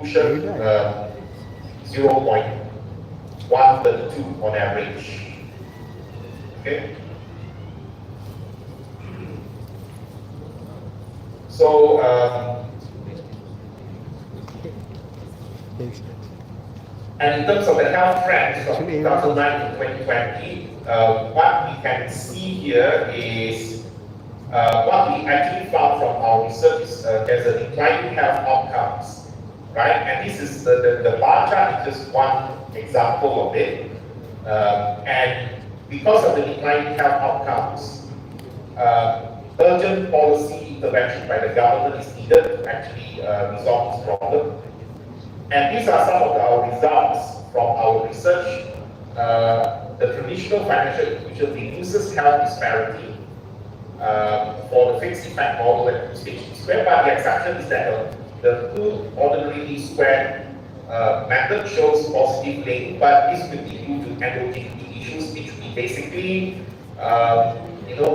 inclusion 0.132 on average. Okay. So, and in terms of the health trends from 2009 to 2020, what we can see here is what we actually found from our research is there's a declining health outcomes, right? And this is the bar chart is just one example of it. And because of the declining health outcomes, urgent policy intervention by the government is needed to actually resolve this problem. And these are some of our results from our research. The traditional financial inclusion reduces health disparity for the fixed effect model and two-stage square, but the exception is that the two ordinary least squared method shows positive link, but this could be due to endogeneity issues, which we basically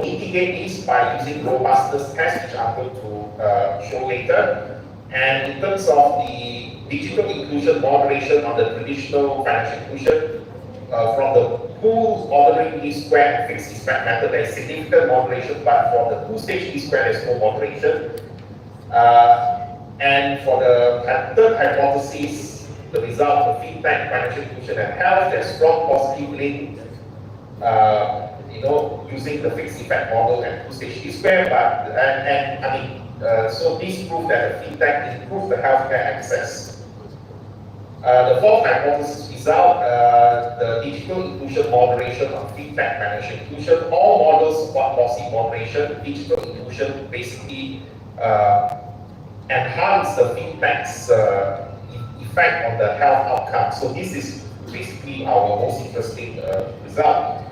mitigate these by using robustness tests, which I'm going to show later. And in terms of the digital inclusion moderation on the traditional financial inclusion, from the pool ordinary least square and fixed effect method, there is significant moderation, but for the two-stage least square, there is no moderation. And for the third hypothesis, the result of feedback, financial inclusion and health, there's strong positive link, using the fixed effect model and two-stage least square, but so this proved that the feedback improved the healthcare access. The fourth hypothesis result, the digital inclusion moderation on feedback financial inclusion. All models support lossy moderation. Digital inclusion basically enhance the feedback's effect on the health outcome. So this is basically our most interesting result.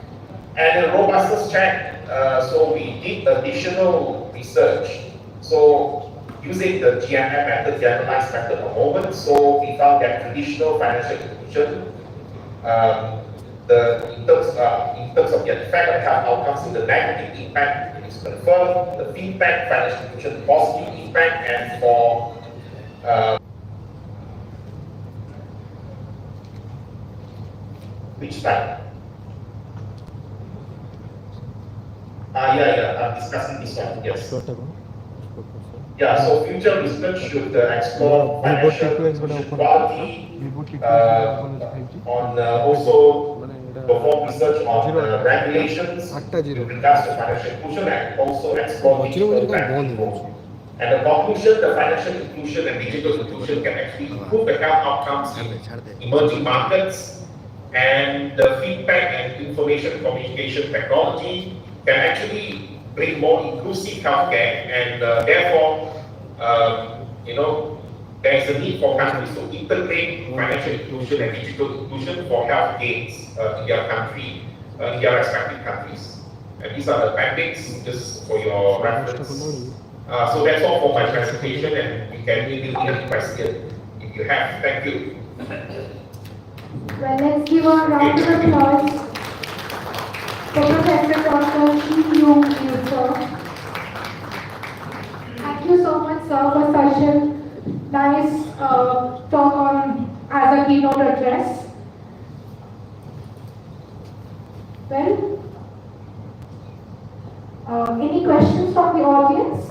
And the robustness check, so we did additional research. So using the GMM method, generalized method of moment, so we found that traditional financial inclusion, in terms of the effect on health outcomes, so the negative impact is confirmed, the feedback financial inclusion positive impact, and for which type? I'm discussing this one, yes. Yeah, so future research should explore financial quality, on also perform research on regulations with regards to financial inclusion, and also explore digital banking. And the conclusion, the financial inclusion and digital inclusion can actually improve the health outcomes in emerging markets, and the feedback and information communication technology can actually bring more inclusive healthcare, and therefore, there is a need for countries to integrate financial inclusion and digital inclusion for health gains in their country, in their respective countries. And these are the appendix, just for your reference. So that's all for my presentation, and you can maybe any question if you have. Thank you. Well, let's give a round of applause for Professor Dr. Chi Yung Liu, sir. Thank you so much, sir, for such a nice talk on as a keynote address. Well, any questions from the audience?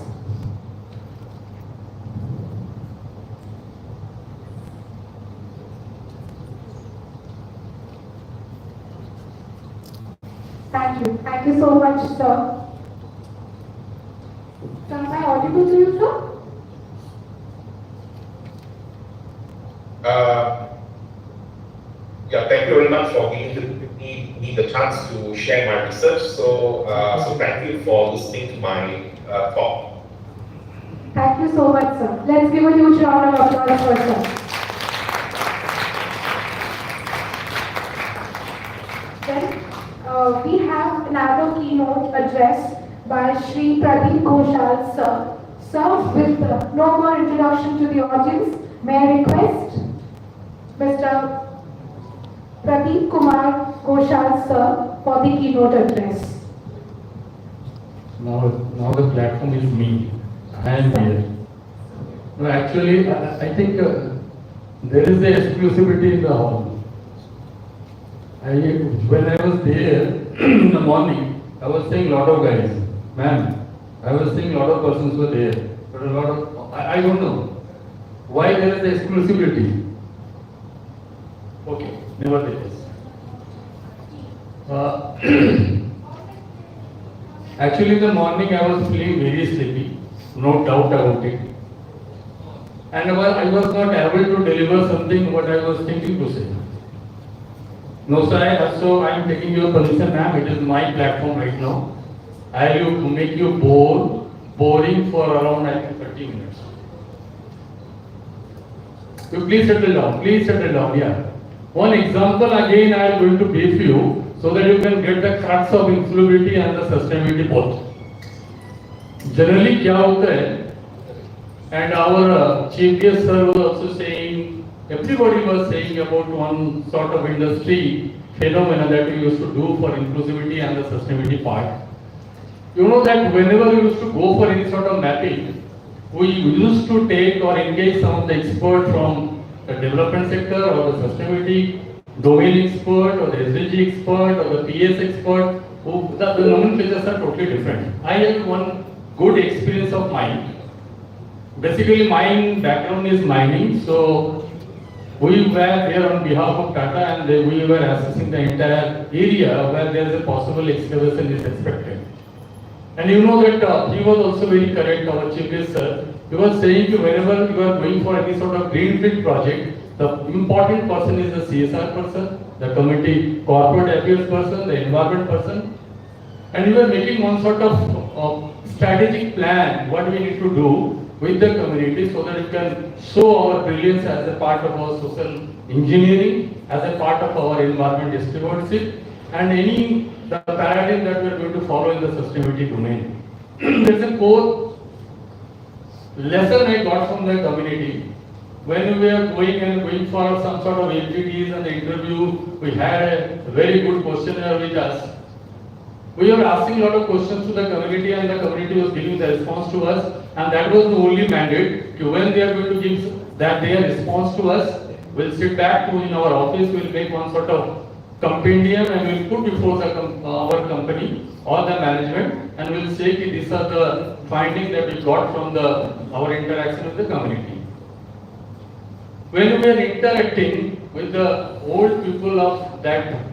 Thank you so much, sir. So am I audible to you, sir? Yeah, thank you very much for giving me the chance to share my research. So thank you for listening to my talk. Thank you so much, sir. Let's give a huge round of applause for sir. Then we have another keynote address by Shri Pradeep Ghoshal, sir. Sir, with no more introduction to the audience, may I request Mr. Pradeep Kumar Ghoshal, sir, for the keynote address. Now the platform is me. I am here. No, actually, I think there is the exclusivity in the hall. When I was there in the morning, I was seeing a lot of guys, ma'am. I was seeing a lot of persons were there, but a lot of, I don't know why there is the exclusivity. Okay, nevertheless. Actually, in the morning I was feeling very sleepy, no doubt about it. And I was not able to deliver something what I was thinking to say. No, sir, so I am taking your permission, ma'am. It is my platform right now. I will make you boring for around, I think, 30 minutes. You please settle down, yeah. One example again I am going to brief you so that you can get the crux of inclusivity and the sustainability both. Generally, क्या होता है? And our chief guest sir was also saying, everybody was saying about one sort of industry phenomena that we used to do for inclusivity and the sustainability part. You know that whenever we used to go for any sort of mapping, we used to take or engage some of the experts from the development sector or the sustainability domain expert or the SDG expert or the PS expert. Who, the nomenclatures are totally different. I have one good experience of mine. Basically, my background is mining, so we were there on behalf of Tata and we were assessing the entire area where there is a possible excavation is expected. And you know that he was also very correct, our chief guest sir. He was saying that whenever you are going for any sort of greenfield project, the important person is the CSR person, the committee corporate affairs person, the environment person. And we were making one sort of strategic plan, what we need to do with the community so that we can show our brilliance as a part of our social engineering, as a part of our environment stewardship, and the paradigm that we are going to follow in the sustainability domain. There's a core lesson I got from the community. When we were going for some sort of MPTs and the interview, we had a very good questionnaire with us. We were asking a lot of questions to the community and the community was giving the response to us, and that was the only mandate. When they are going to give their response to us, we'll sit back in our office, we'll make one sort of compendium and we'll put before our company or the management and we'll say that these are the findings that we got from our interaction with the community. When we are interacting with the old people of that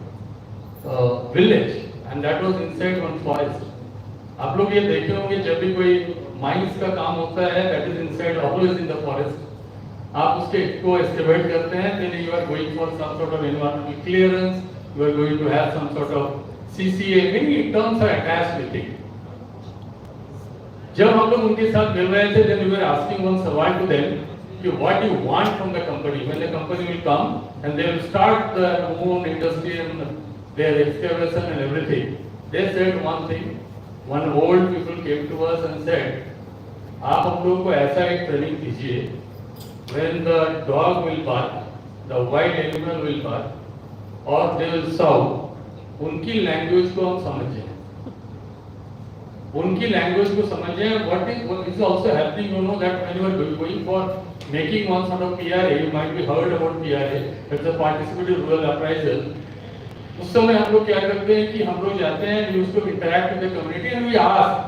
village, and that was inside one forest. आप लोग ये देखे होंगे जब भी कोई mines का काम होता है, that is inside, always in the forest. आप उसके को excavate करते हैं, then you are going for some sort of environmental clearance, you are going to have some sort of CCA, many terms are attached with it. जब हम लोग उनके साथ मिल रहे थे, then we were asking one सवाल to them, कि what do you want from the company? When the company will come and they will start their own industry and their excavation and everything, they said one thing. One old people came to us and said, आप हम लोगों को ऐसा एक training दीजिए, when the dog will bark, the wild animal will bark, or they will shout, उनकी language को हम समझें, उनकी लैंग्वेज को समझें. What is also happening, you know that when you are going for making one sort of PRA, you might be heard about PRA, it's a participative rural appraisal. उस समय हम लोग क्या करते हैं कि हम लोग जाते हैं, we used to interact with the community and we ask.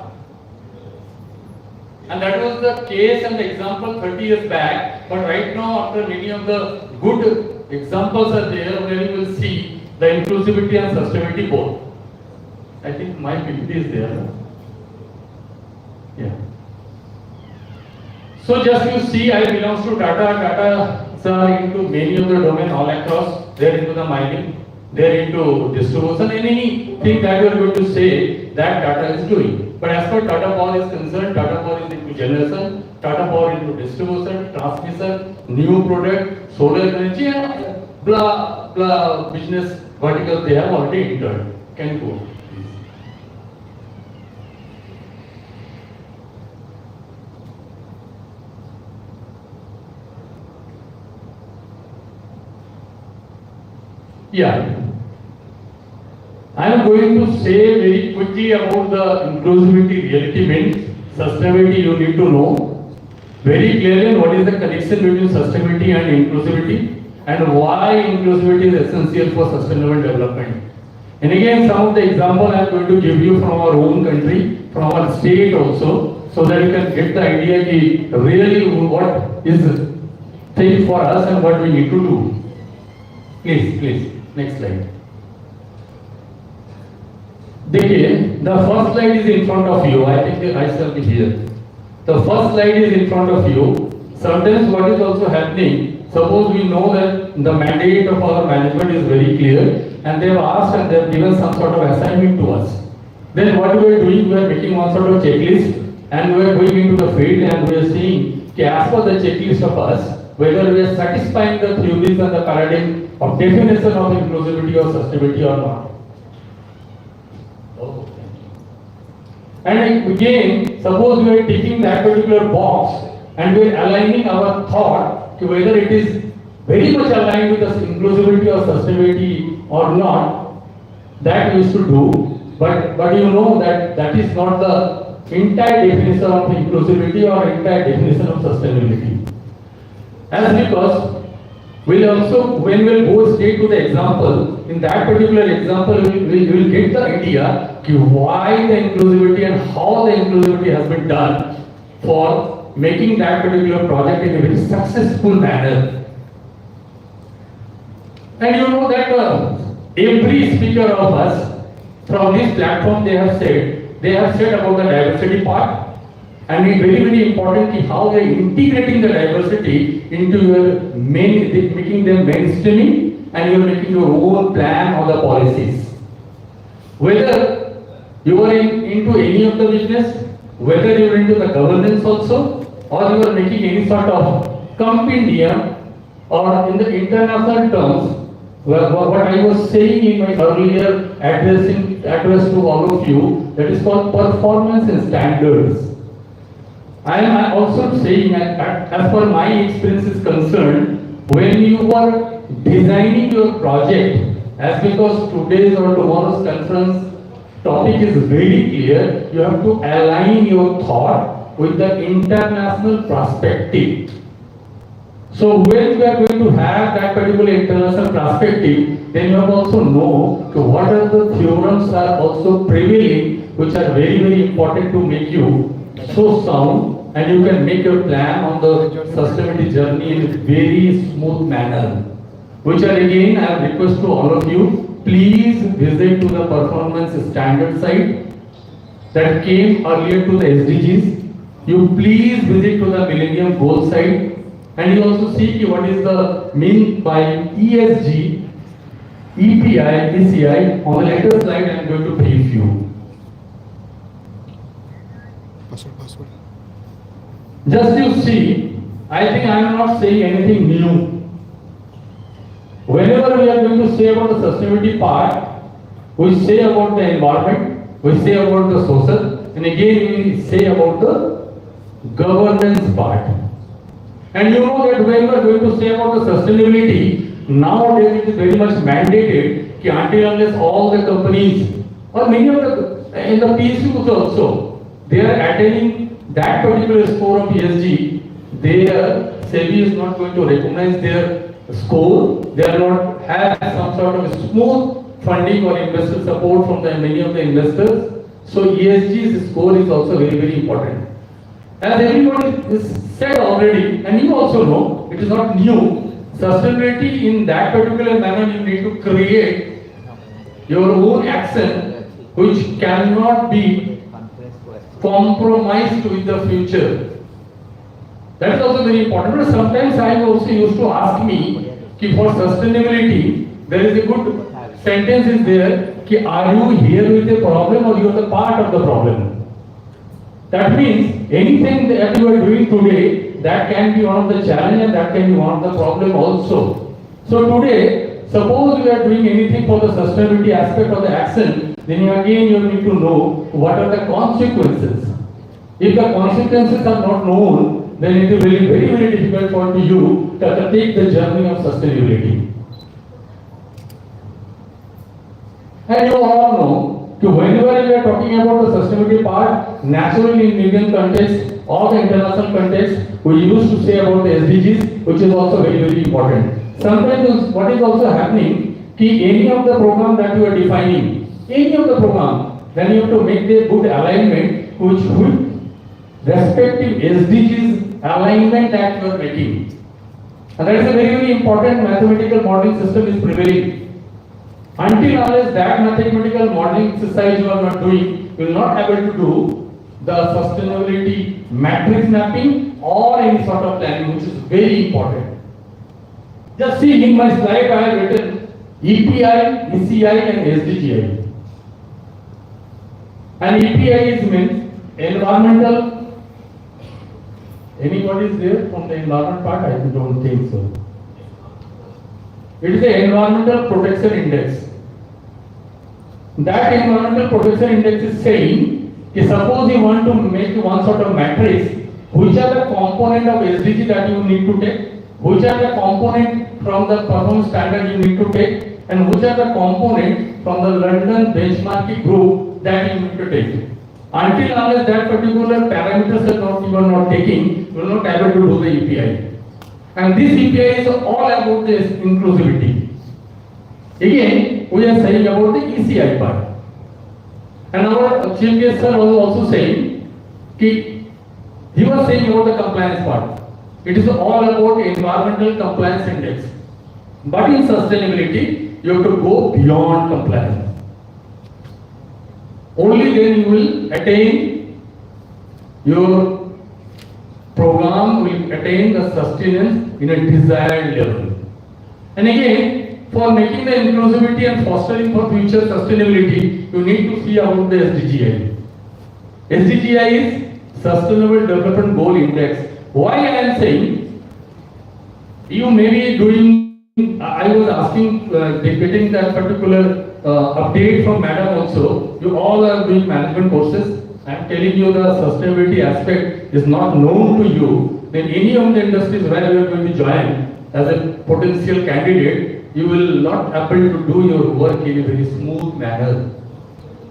And that was the case and the example 30 years back. But right now, after many of the good examples are there, where you will see the inclusivity and sustainability both. I think my PPT is there. Yeah. So just you see, I belongs to Tata. Tata are into many of the domain all across. They're into the mining. They're into distribution, anything that you are going to say that Tata is doing. But as far as Tata Power is concerned, Tata Power is into generation, Tata Power into distribution, transmission, new product, solar energy, and blah blah business verticals they have already entered. Can you go? Yeah. I am going to say very quickly about the inclusivity reality means. Sustainability you need to know. very clearly what is the connection between sustainability and inclusivity and why inclusivity is essential for sustainable development. And again, some of the example I am going to give you from our own country, from our state also, so that you can get the idea ki really what is the thing for us and what we need to do. Please, next slide. देखिए, the first slide is in front of you. I think I shall be here. The first slide is in front of you. Sometimes what is also happening, suppose we know that the mandate of our management is very clear and they have asked and they have given some sort of assignment to us. Then what we are doing, we are making one sort of checklist and we are going into the field and we are seeing as per the checklist of us, whether we are satisfying the theories and the paradigm of definition of inclusivity or sustainability or not. And again, suppose we are ticking that particular box and we are aligning our thought to whether it is very much aligned with the inclusivity or sustainability or not, that we should do. But you know that that is not the entire definition of inclusivity or entire definition of sustainability. As because we'll also, when we'll go straight to the example, in that particular example, we'll get the idea why the inclusivity and how the inclusivity has been done for making that particular project in a very successful manner. And you know that every speaker of us from this platform they have said about the diversity part. And it's very important how they are integrating the diversity into your making them mainstreaming and you are making your own plan or the policies. Whether you are into any of the business, whether you are into the governance also, or you are making any sort of compendium, or in the international terms, what I was saying in my earlier address to all of you, that is called performance and standards. I am also saying, as per my experience is concerned, when you are designing your project, as because today's or tomorrow's conference topic is very clear, you have to align your thought with the international perspective. So when we are going to have that particular international perspective, then you have also know what are the theorems are also prevailing, which are very important to make you so sound, and you can make your plan on the sustainability journey in a very smooth manner. Which are again, I request to all of you, please visit to the performance standard site that came earlier to the SDGs. You please visit to the Millennium Goal site, and you also see what is the mean by ESG, EPI, ECI. On the later slide, I am going to brief you. Just you see, I think I am not saying anything new. Whenever we are going to say about the sustainability part, we say about the environment, we say about the social, and again we say about the governance part. And you know that when we are going to say about the sustainability, nowadays it is very much mandated that until unless all the companies or many of the in the PSUs also, they are attaining that particular score of ESG, their SEBI is not going to recognize their score. They are not have some sort of smooth funding or investor support from many of the investors. So ESG's score is also very important. As everybody is said already, and you also know, it is not new. Sustainability in that particular manner, you need to create your own action, which cannot be compromised with the future. That is also very important. But sometimes I also used to ask me, for sustainability, there is a good sentence is there, are you here with a problem or you are the part of the problem? That means anything that you are doing today, that can be one of the challenge and that can be one of the problem also. So today, suppose you are doing anything for the sustainability aspect of the action, then again you need to know what are the consequences. If the consequences are not known, then it is really very difficult for you to take the journey of sustainability. And you all know, whenever we are talking about the sustainability part, naturally in Indian context, or the international context, we used to say about the SDGs, which is also very, very important. Sometimes what is also happening, any of the program that you are defining, any of the program, then you have to make the good alignment which with respective SDGs alignment that you are making. And that is a very, very important mathematical modeling system is prevailing. Until unless that mathematical modeling exercise you are not doing, you will not able to do the sustainability matrix mapping or any sort of planning, which is very important. Just see in my slide I have written EPI, ECI and SDGI. And EPI is means environmental. Anybody is there from the environment part? I don't think so. It is the environmental protection index. That environmental protection index is saying that suppose you want to make one sort of matrix, which are the component of SDG that you need to take, which are the component from the performance standard you need to take, and which are the component from the London benchmarking group that you need to take. Until unless that particular parameters you are not taking, you will not able to do the EPI. And this EPI is all about this inclusivity. Again, we are saying about the ECI part. And our chief guest sir was also saying, he was saying about the compliance part. It is all about environmental compliance index. But in sustainability, you have to go beyond compliance. Only then you will attain, your program will attain the sustenance in a desired level. And again, for making the inclusivity and fostering for future sustainability, you need to see about the SDGI. SDGI is Sustainable Development Goal Index. Why I am saying, you may be doing, I was asking, getting that particular update from madam also. You all are doing management courses. I am telling you the sustainability aspect is not known to you. Then any of the industries where you are going to join as a potential candidate, you will not able to do your work in a very smooth manner.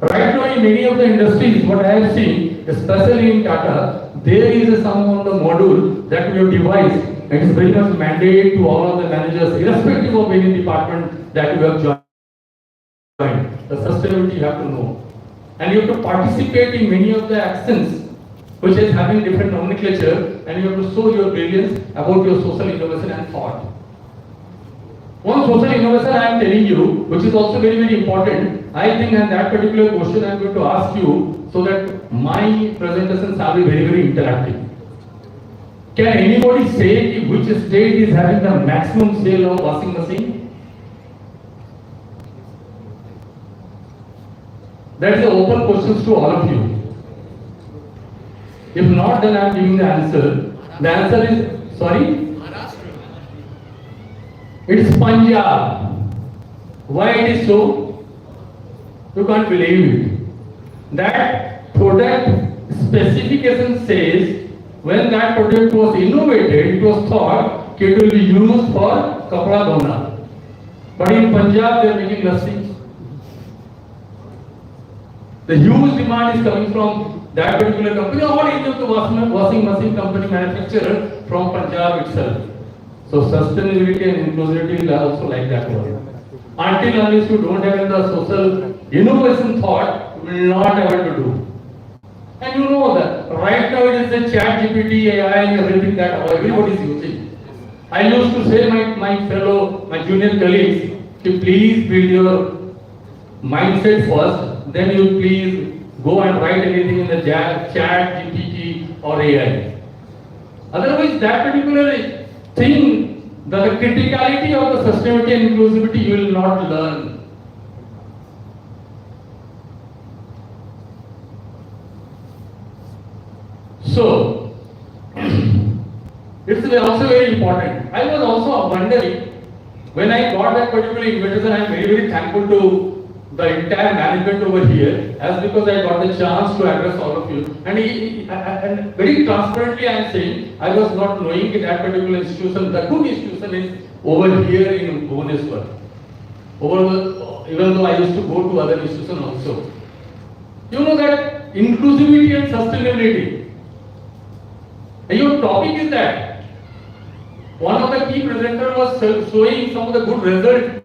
Right now in many of the industries, what I have seen, especially in Tata, there is some of the module that we have devised. It is very much mandated to all of the managers, irrespective of any department that you have joined. The sustainability you have to know. And you have to participate in many of the actions which is having different nomenclature, and you have to show your brilliance about your social innovation and thought. One social innovation I am telling you, which is also very, very important, I think, and that particular question I am going to ask you so that my presentation shall be very, very interactive. Can anybody say which state is having the maximum sale of washing machine? That is the open questions to all of you. If not, then I am giving the answer. The answer is, sorry? It is Punjab. Why it is so? You can't believe it. That product specification says when that product was innovated, it was thought it will be used for kapda dhona. But in Punjab, they are making lassi. The huge demand is coming from that particular company or any of the washing machine company manufacturer from Punjab itself. So sustainability and inclusivity is also like that one. Until unless you don't have the social innovation thought, you will not able to do. And you know that right now it is the chat GPT, AI and everything that everybody is using. I used to say my junior colleagues, please build your mindset first, then you please go and write anything in the chat GPT or AI. Otherwise that particular thing, the criticality of the sustainability and inclusivity you will not learn. So, it's also very important. I was also wondering, when I got that particular invitation, I am very, very thankful to the entire management over here, as because I got the chance to address all of you. And very transparently I am saying, I was not knowing that particular institution, the good institution is over here in Bhubaneswar. Even though I used to go to other institutions also. You know that inclusivity and sustainability, And your topic is that one of the key presenter was showing some of the good results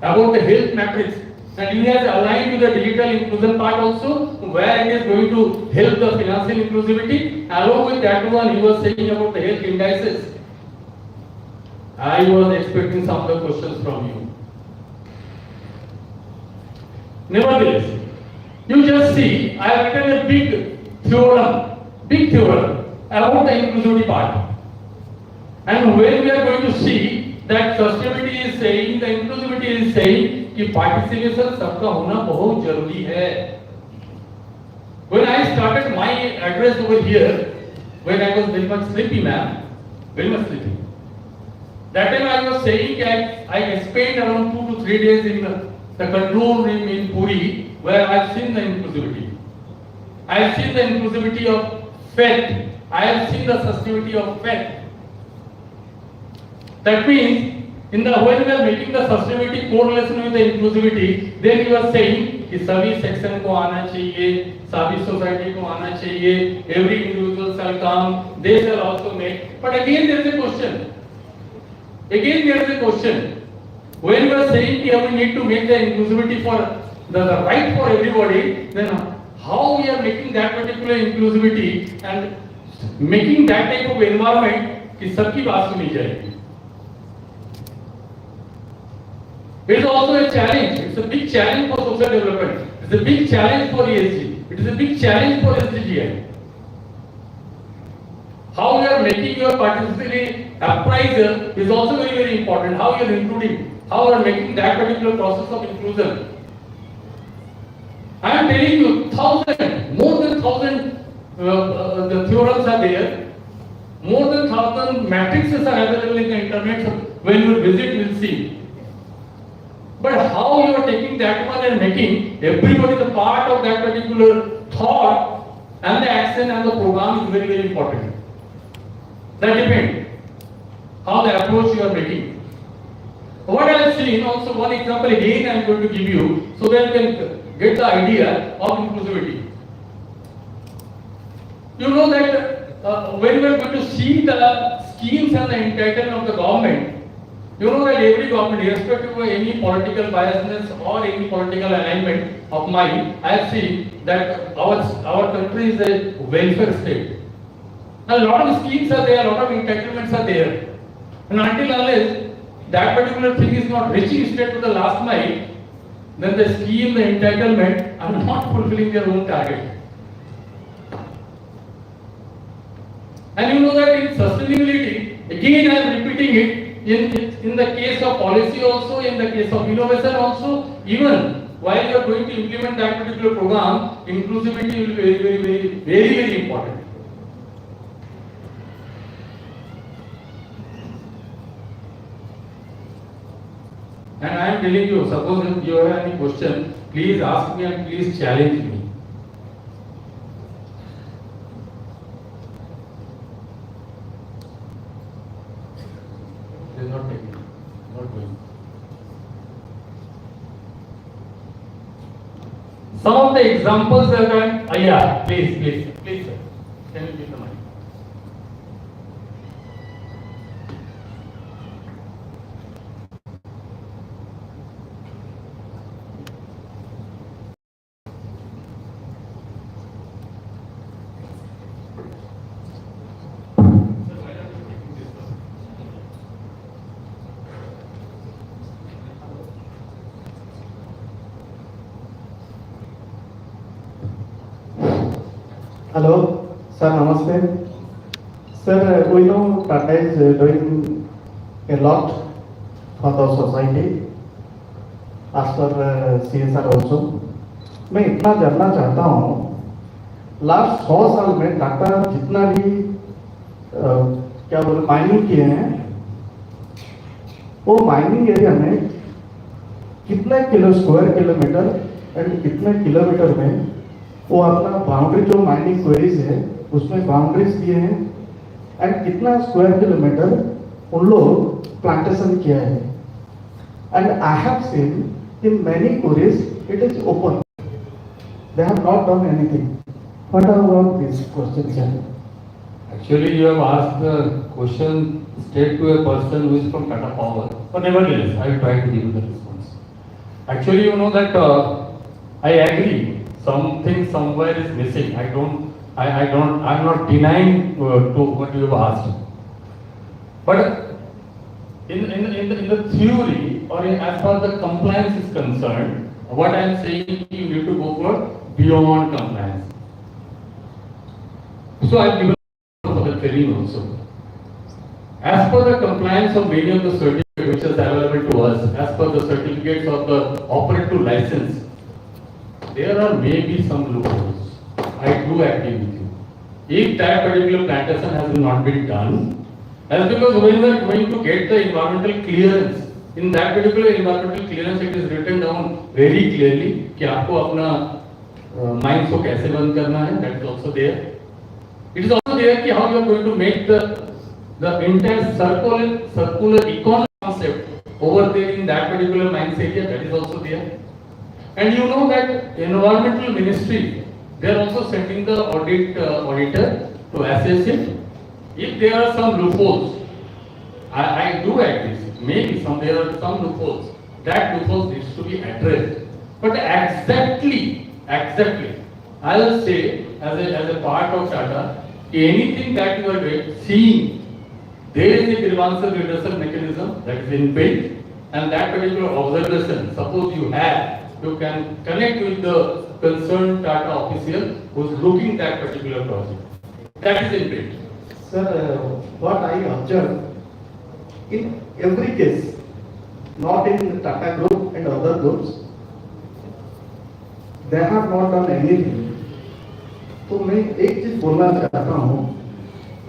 about the health metrics, and he has aligned with the digital inclusion part also, where it is going to help the financial inclusivity. Along with that one, he was saying about the health indices. I was expecting some of the questions from you. Nevertheless, you just see, I have written a big theorem about the inclusivity part. And when we are going to see that sustainability is saying, the inclusivity is saying कि participation सबका होना बहुत जरूरी है. When I started my address over here, when I was very much sleepy, ma'am, very much sleepy. That time I was saying that I spent around 2 to 3 days in the control room in Puri, where I have seen the inclusivity. I have seen the inclusivity of faith. I have seen the sustainability of faith. That means, when we are making the sustainability correlation with the inclusivity, then you are saying कि सभी section को आना चाहिए, सभी society को आना चाहिए, every individual shall come, they shall also make. But again there is a question. When we are saying that we need to make the inclusivity for the right for everybody, then how we are making that particular inclusivity and making that type of environment कि सबकी बात सुनी जाएगी. It is also a challenge. It's a big challenge for social development. It's a big challenge for ESG. It is a big challenge for SDGI. How you are making your participatory appraisal is also very, very important. How you are including, how you are making that particular process of inclusion. I am telling you, more than 1,000 the theorems are there. More than 1,000 matrices are available in the internet. So when you visit, you will see. But how you are taking that one and making everybody the part of that particular thought and the action and the program is very, very important. That depends how the approach you are making. What I have seen, also one example again I am going to give you so that you can get the idea of inclusivity. You know that when we are going to see the schemes and the entitlement of the government, you know that every government, irrespective of any political biasness or any political alignment of mine, I have seen that our country is a welfare state. A lot of schemes are there, a lot of entitlements are there. And until unless that particular thing is not reaching straight to the last mile, then the scheme, the entitlement are not fulfilling their own target. And you know that in sustainability, again I am repeating it, in the case of policy also, in the case of innovation also, even while you are going to implement that particular program, inclusivity will be very important. And I am telling you, suppose if you have any question, please ask me and please challenge me. It is not taking, not going. Some of the examples that I yeah, please, sir. Can you give the mic? Hello, sir, namaste. Sir, we know Tata is doing a lot for the society, as per CSR also. मैं इतना जानना चाहता हूँ, last 100 साल में टाटा जितना भी क्या बोले माइनिंग किए हैं, वो माइनिंग एरिया में कितने स्क्वायर किलोमीटर एंड कितने किलोमीटर में वो अपना बाउंड्री जो माइनिंग क्वेरीज है उसमें बाउंड्रीज दिए हैं एंड कितना स्क्वायर किलोमीटर उन लोग प्लांटेशन किया है. And I have seen in many queries it is open, they have not done anything. What are about this question, sir? Actually, you have asked the question straight to a person who is from Tata Power. But nevertheless, I will try to give you the response. Actually, you know that I agree. Something somewhere is missing. I'm not denying to what you have asked. But in the theory or as far as the compliance is concerned, what I am saying, you need to go for beyond compliance. So I have given for the training also. As per the compliance of many of the certificates which is available to us, as per the certificates of the operative license, there are maybe some loopholes. I do agree with you. If that particular plantation has not been done, as because when we are going to get the environmental clearance, in that particular environmental clearance it is written down very clearly कि आपको अपना mines को कैसे बंद करना है. That is also there. It is also there कि how you are going to make the entire circular economy concept over there in that particular mines area. That is also there. And you know that environmental ministry, they are also sending the auditor to assess it. If there are some loopholes, I do agree. Maybe there are some loopholes. That loopholes needs to be addressed. But exactly, I will say as a part of Tata, anything that you are seeing, there is a grievance redressal mechanism that is inbuilt, and that particular observation, suppose you can connect with the concerned Tata official who is looking that particular project. That is inbuilt. Sir, what I observed, in every case, not in Tata Group and other groups, they have not done anything. तो मैं एक चीज बोलना चाहता हूँ,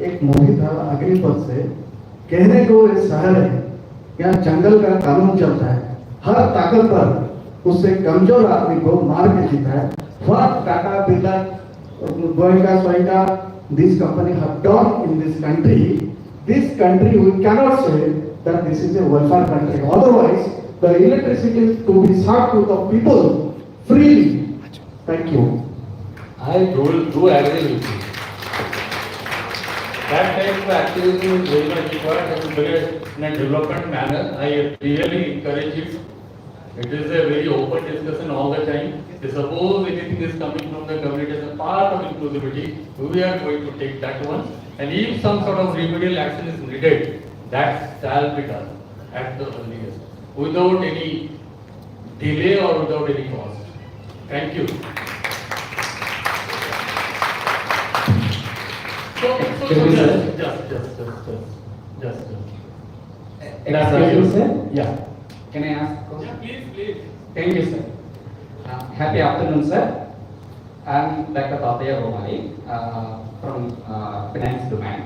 एक movie था अग्निपथ से, कहने को एक शहर है, यहाँ जंगल का कानून चलता है, हर ताकत पर उससे कमजोर आदमी को मार के जीता है. What Tata, Birla, Goenka, Soinka, this company have done in this country we cannot say that this is a welfare country. Otherwise, the electricity is to be served to the people freely. Thank you. I do agree with you. That type of activism is very much required and to do it in a development manner. I really encourage it. It is a very open discussion all the time. Suppose anything is coming from the community as a part of inclusivity, we are going to take that one. And if some sort of remedial action is needed, that shall be done at the earliest, without any delay or without any cost. Thank you. Just. Excuse me, sir. Yeah. Can I ask a question? Yeah, please. Thank you, sir. Happy afternoon, sir. I'm Dr. Tataya Romali from finance domain.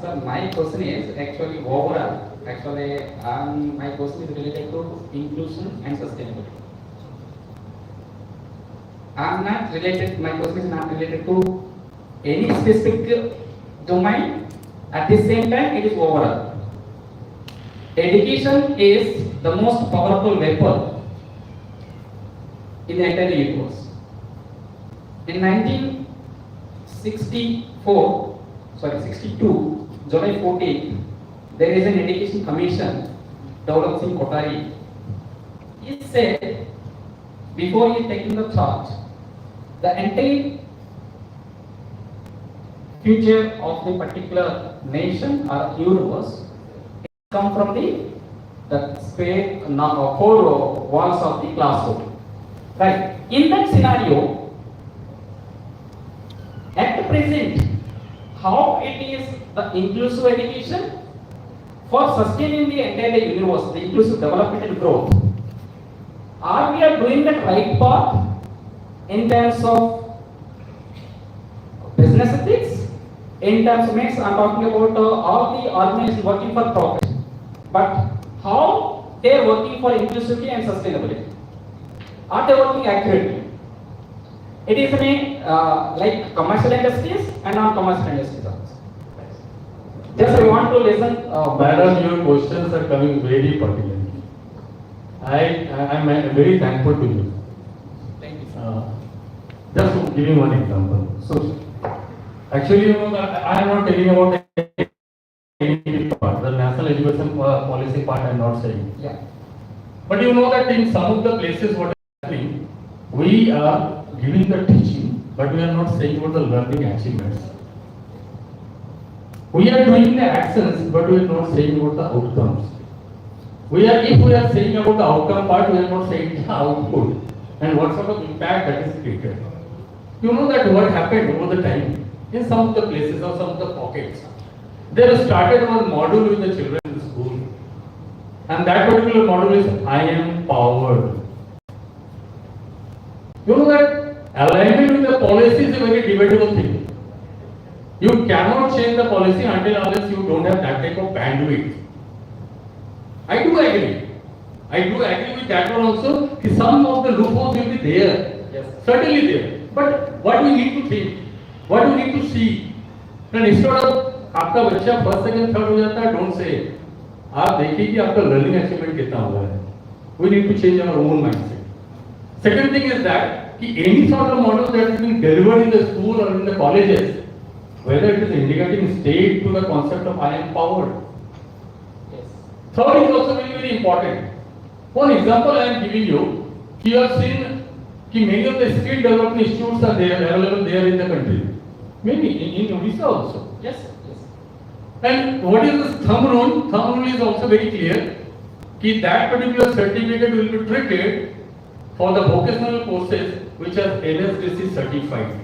Sir, my question is actually overall. My question is related to inclusion and sustainability. My question is not related to any specific domain. At the same time, it is overall. Education is the most powerful weapon in the entire universe. In 62, July 14, there is an education commission developed in Kotari. He said, before he taking the charge, the entire future of the particular nation or universe come from the square four walls of the classroom. Right. In that scenario, at present, how it is the inclusive education for sustaining the entire universe, the inclusive development and growth. Are we doing the right path in terms of business ethics? In terms of I'm talking about all the organizations working for profit, but how they are working for inclusivity and sustainability? Are they working accurately? It is like commercial industries and non-commercial industries also. Just I want to listen. Madam, your questions are coming very pertinent. I am very thankful to you. Thank you, sir. Just giving one example. So, Actually, I am not telling about the NEP part, the national education policy part I am not saying. Yeah. But you know that in some of the places what is happening, we are giving the teaching, but we are not saying about the learning achievements. We are doing the actions, but we are not saying about the outcomes. If we are saying about the outcome part, we are not saying the output and what sort of impact that is created. You know that what happened over the time in some of the places or some of the pockets. They have started one module with the children in the school, and that particular module is I am powered. You know that alignment with the policy is a very debatable thing. You cannot change the policy until unless you don't have that type of bandwidth. I do agree. I do agree with that one also. Some of the loopholes will be there. Yes. Certainly there. But what we need to think, what we need to see, and instead of आपका बच्चा first second third हो जाता है, don't say आप देखिए कि आपका learning achievement कितना हुआ है. We need to change our own mindset. Second thing is that कि any sort of model that is being delivered in the school or in the colleges, whether it is indicating state to the concept of I am powered. Yes. Third is also very, very important. One example I am giving you, you have seen that many of the skill development institutes are there, available there in the country. Maybe in Odisha also. Yes. Yes. And what is this thumb rule? Thumb rule is also very clear that particular certificate will be treated for the vocational courses which are NSDC certified,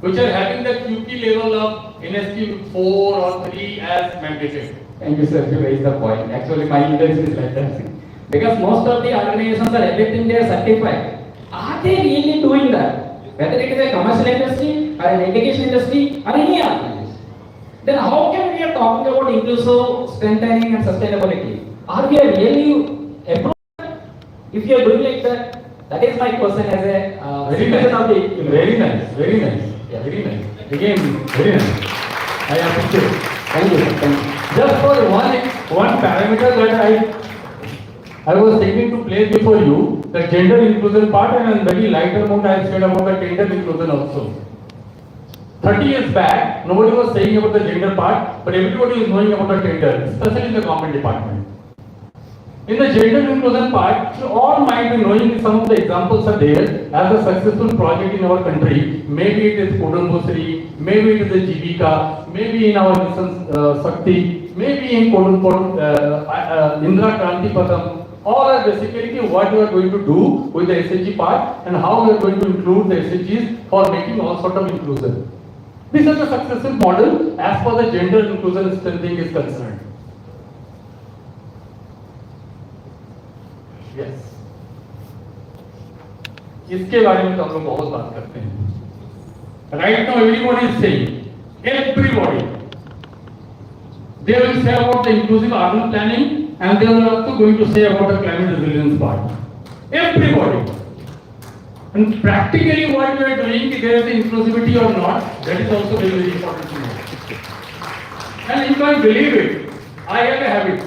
which are having the QP level of NSQ 4 or 3 as mandated. Thank you, sir. You raised the point. Actually, my intention is like that. Because most of the organizations are everything they are certified. Are they really doing that? Whether it is a commercial industry or an education industry or any organization. Then how can we are talking about inclusive strengthening and sustainability? Are we really improving? If you are doing like that, that is my question as a Very citizen nice. of the Very nice. Very nice. Yeah. Very nice. Again, very nice. I appreciate. Thank you, sir. Thank you. Just for one parameter that I was thinking to place before you, the gender inclusion part, and a very lighter amount I said about the gender inclusion also. 30 years back, nobody was saying about the gender part, but everybody is knowing about the gender, especially in the government department. In the gender inclusion part, you all might be knowing some of the examples are there as a successful project in our country. Maybe it is Kodambusri, maybe it is a Jivika, maybe in our mission Sakti, maybe in Indra Kranti Patham. All are basically what you are going to do with the SHG part and how you are going to include the SHGs for making all sort of inclusion. This is a successful model as far as the gender inclusion strengthening is concerned. Yes. इसके बारे में तो हम लोग बहुत बात करते हैं. Right now everybody is saying, everybody, they will say about the inclusive urban planning and they are also going to say about the climate resilience part. Everybody. And practically what we are doing, if there is inclusivity or not, that is also very, very important to know. And you can't believe it. I have a habit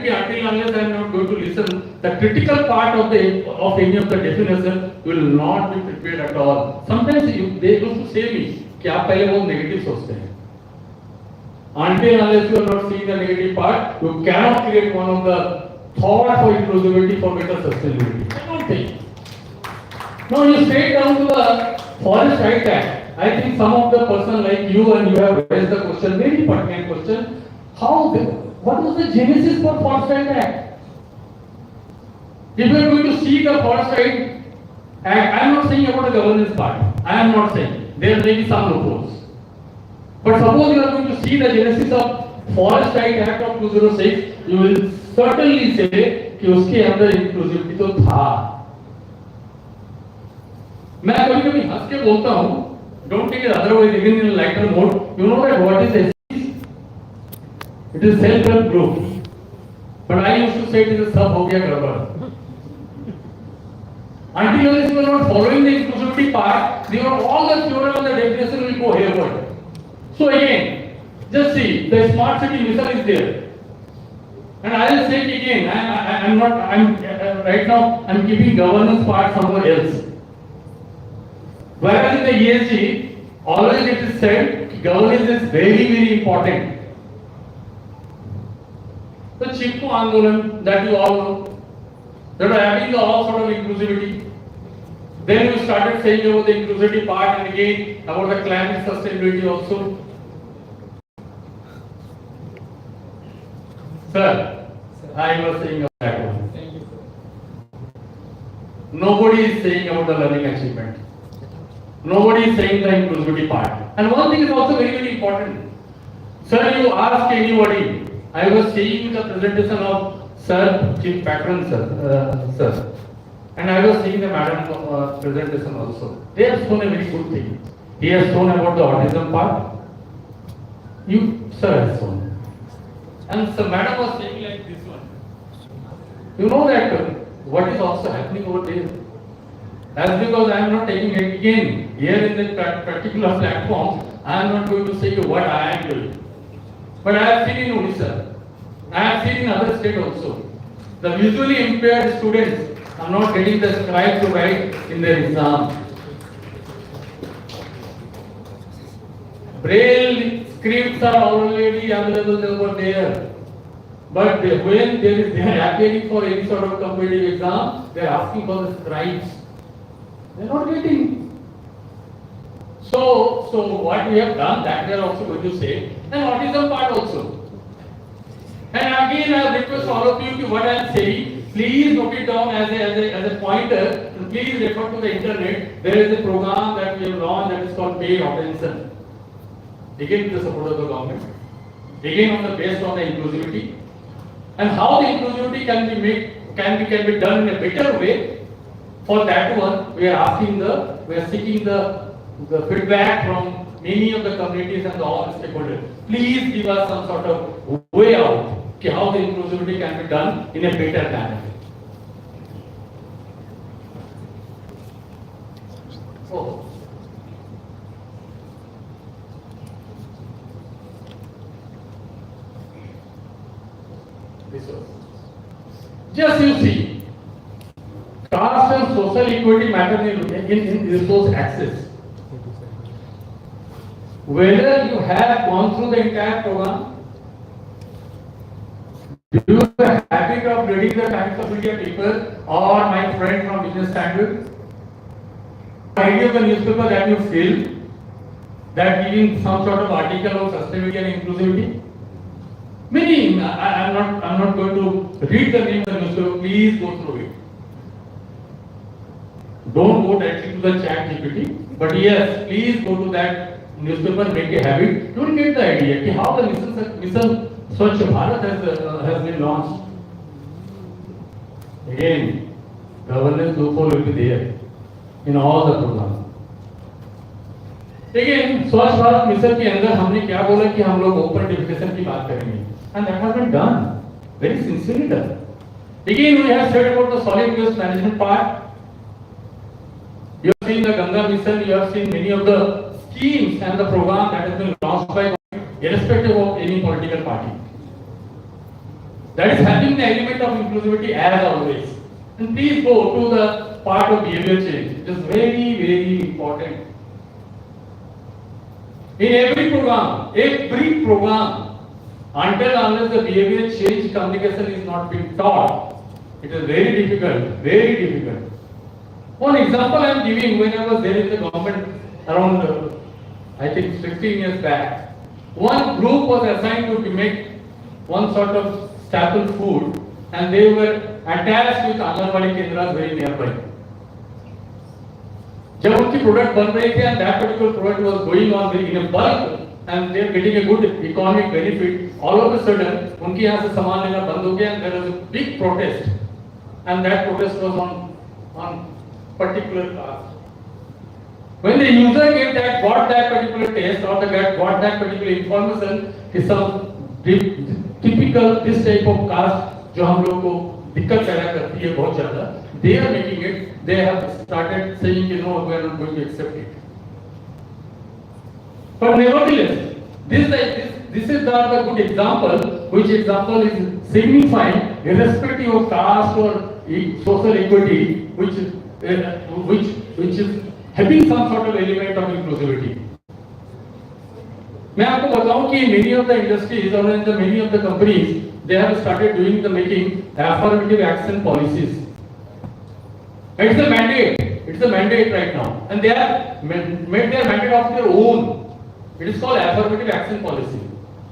that until unless I am not going to listen, the critical part of any of the definition will not be prepared at all. Sometimes they used to say me कि आप पहले बहुत negative सोचते हैं. Until unless you are not seeing the negative part, you cannot create one of the thought for inclusivity for better sustainability. I don't think. Now you straight down to the Forest Right Act. I think some of the person like you and you have raised the question, very pertinent question. What was the genesis for Forest Right Act? If you are going to see the Forest Right Act, I am not saying about the governance part. I am not saying. There may be some loopholes. But suppose you are going to see the genesis of Forest Right Act of 2006, you will certainly say कि उसके अंदर inclusivity तो था. मैं कभी-कभी हंस के बोलता हूँ. Don't take it otherwise, even in a lighter mode. You know that what is SC? It is self-help group. But I used to say it is a sub हो गया गड़बड़. Until unless you are not following the inclusivity part, all the theorem and the definition will go hayward. So again, just see, the smart city mission is there. And I will say it again, right now, I'm keeping governance part somewhere else. Whereas in the ESG, always it is said governance is very important. The Chipko Andolan that you all know, that are having all sort of inclusivity. Then you started saying about the inclusivity part and again about the climate sustainability also. Sir, I was saying about that one. Thank you, sir. Nobody is saying about the learning achievement. Nobody is saying the inclusivity part. And one thing is also very important. Sir, you ask anybody. I was seeing the presentation of Sir, Chief Patron Sir. And I was seeing the Madam presentation also. They have shown a very good thing. He has shown about the autism part. You, Sir, has shown. And Sir, Madam was saying like this one. You know that what is also happening over there. As because I am not taking it again here in this particular platform, I am not going to say what I am doing. But I have seen in Odisha, I have seen in other states also. The visually impaired students are not getting the scribe to write in their exam. Braille scripts are already available over there. But when they are appearing for any sort of competitive exam, they are asking for the scribes. They are not getting. So what we have done, that we are also going to say, and autism part also. And again, I request all of you to what I am saying, please note it down as a pointer, and please refer to the internet. There is a program that we have launched that is called Paid Attention. Again, with the support of the government. Again, on the based on the inclusivity. And how the inclusivity can be done in a better way. For that one, we are seeking the feedback from many of the communities and all the stakeholders. Please give us some sort of way out how the inclusivity can be done in a better manner. Oh. This was. Just you see, caste and social equity matter in resource access. Whether you have gone through the entire program, do you have a habit of reading the Times of India paper or my friend from Business Standard? Any of the newspaper that you feel that giving some sort of article on sustainability and inclusivity? Many, I'm not going to read the name of the newspaper, please go through it. Don't go directly to the chat GPT, but yes, please go to that newspaper, make a habit. You will get the idea how the mission Swachh Bharat has been launched. Again, governance loophole will be there in all the programs. Again, Swachh Bharat mission के अंदर हमने क्या बोला कि हम लोग open defecation की बात करेंगे, and that has been done, very sincerely done. Again, we have said about the solid waste management part. You have seen the Ganga mission, you have seen many of the schemes and the program that has been launched by government, irrespective of any political party. That is having the element of inclusivity as always. And please go to the part of behavior change. It is very important. In every program, until unless the behavior change communication is not being taught, it is very difficult. One example I am giving, when I was there in the government around, I think 16 years back, one group was assigned to make one sort of staple food, and they were attached with Anganwadi Kendras very nearby. जब उनकी product बन रही थी and that particular product was going on in a bulk and they are getting a good economic benefit, all of a sudden उनके यहाँ से सामान लेना बंद हो गया and there was a big protest, and that protest was on particular caste. When the user got that particular taste or got that particular information, is some typical this type of caste जो हम लोग को दिक्कत पैदा करती है बहुत ज़्यादा. They are making it. They have started saying, you know, we are not going to accept it. But nevertheless, this is the good example, which example is signifying irrespective of caste or social equity, which is having some sort of element of inclusivity. मैं आपको बताऊं कि many of the industries or in the many of the companies they have started doing the making affirmative action policies. It's a mandate. It's a mandate right now, and they have made their mandate of their own. It is called affirmative action policy.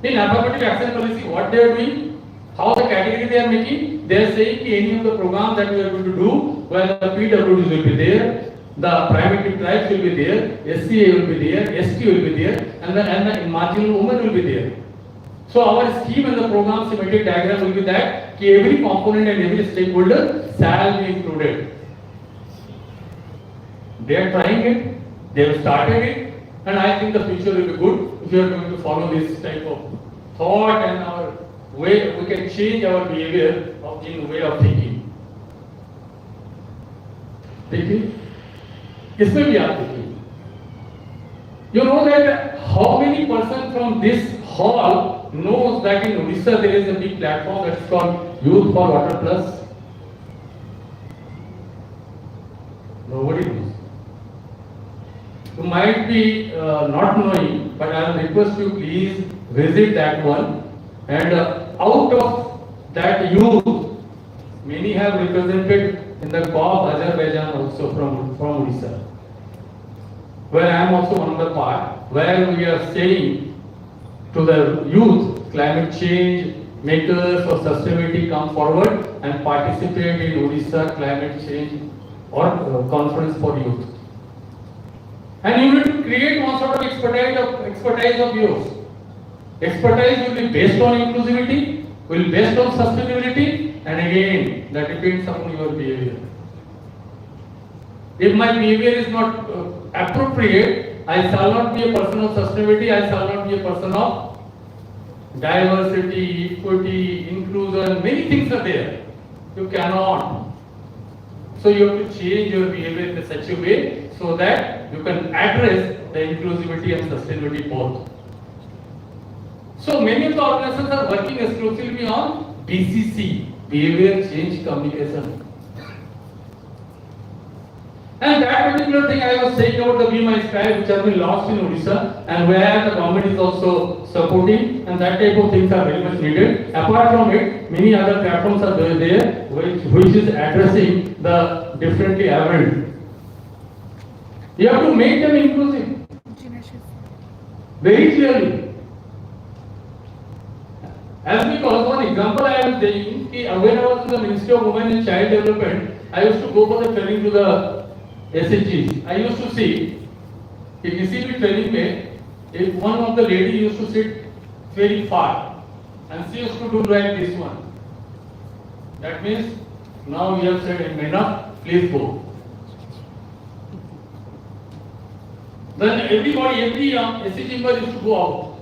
In affirmative action policy, what they are doing, how the category they are making, they are saying that any of the programs that we are going to do, where the PWDs will be there, the primitive tribes will be there, SCA will be there, ST will be there, and the marginal women will be there. So our scheme and the program schematic diagram will be that every component and every stakeholder shall be included. They are trying it, they have started it, and I think the future will be good if we are going to follow this type of thought and our way, we can change our behavior in way of thinking. देखिए, इसमें भी आप देखिए. You know that how many person from this hall knows that in Odisha there is a big platform that is called Youth for Water Plus? Nobody knows. You might be not knowing, but I will request you please visit that one. And out of that youth, many have represented in the COP Azerbaijan also from Odisha, where I am also one of the part, where we are saying to the youth, climate change makers or sustainability come forward and participate in Odisha climate change or conference for youth. And you need to create one sort of expertise of yours. Expertise will be based on inclusivity, will be based on sustainability, and again, that depends upon your behavior. If my behavior is not appropriate, I shall not be a person of sustainability, I shall not be a person of diversity, equity, inclusion, many things are there. You cannot. So you have to change your behavior in such a way so that you can address the inclusivity and sustainability both. So many of the organizations are working exclusively on BCC, Behavior Change Communication. And that particular thing I was saying about the Be My Sky, which has been launched in Odisha, and where the government is also supporting, and that type of things are very much needed. Apart from it, many other platforms are there, which is addressing the differently abled. You have to make them inclusive, very clearly. As because one example I was saying, when I was in the Ministry of Women and Child Development, I used to go for the training to the SHGs. I used to see, कि किसी भी training में, if one of the lady used to sit very far, and she used to do like this one. That means now you have said enough, please go. Then every SHG member used to go out.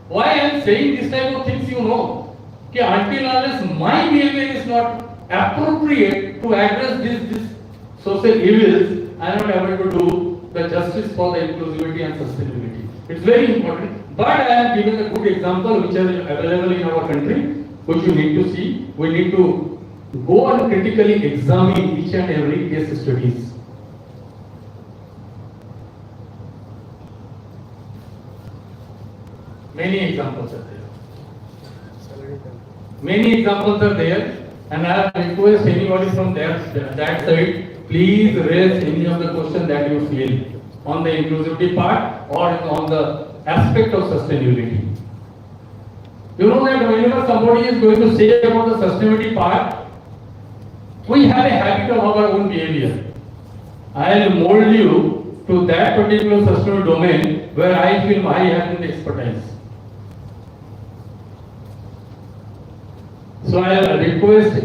Why I am saying this type of things, you know, कि until unless my behavior is not appropriate to address this social evils, I am not able to do the justice for the inclusivity and sustainability. It's very important. But I am giving a good example which is available in our country, which you need to see. We need to go and critically examine each and every case studies. Many examples are there. Many examples are there, and I request anybody from that side, please raise any of the questions that you feel on the inclusivity part or on the aspect of sustainability. You know that whenever somebody is going to say about the sustainability part, we have a habit of our own behavior. I will mold you to that particular sustainable domain where I feel I have the expertise. So I request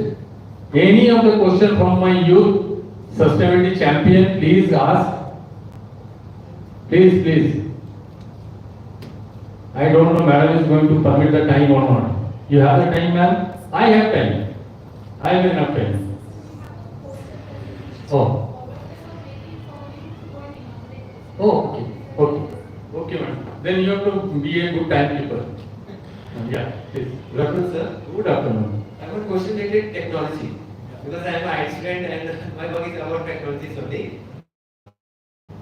any of the question from my youth sustainability champion, please ask. Please. I don't know madam is going to permit the time or not. You have the time, ma'am? I have time. I have enough time. Oh. Okay, madam. Then you have to be a good timekeeper. Yeah, please. Good afternoon, sir. Good afternoon. I have a question related technology. because I am an IT student and my work is about technologies only.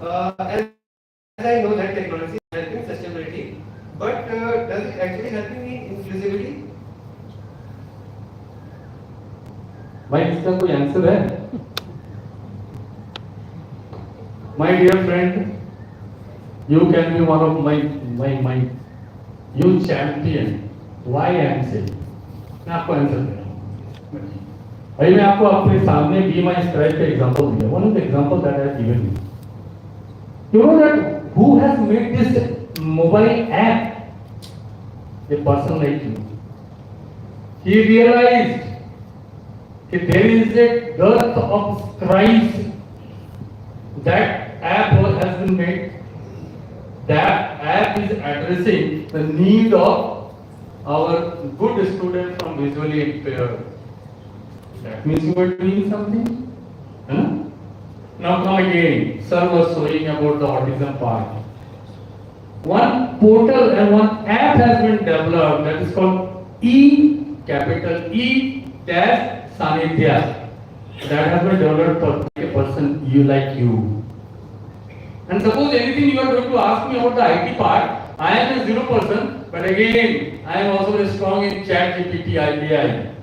As I know that technology is helping sustainability, but does it actually helping in inclusivity? भाई इसका कोई answer है? My dear friend, you can be one of my you champion. Why I am saying? मैं आपको answer दे रहा हूँ. भाई मैं आपको अपने सामने be my scribe का एग्जांपल दिया. One of the example that I have given you. You know that who has made this mobile app? A person like you. He realized that there is a dearth of scribes. That app has been made. That app is addressing the need of our good students from visually impaired. That means you are doing something. Huh? Now again, sir was showing about the autism part. One portal and one app has been developed that is called capital E dash Sanidhya. That has been developed for a person like you. And suppose anything you are going to ask me about the IT part, I am a 0%, but again, I am also very strong in chat GPT, AI.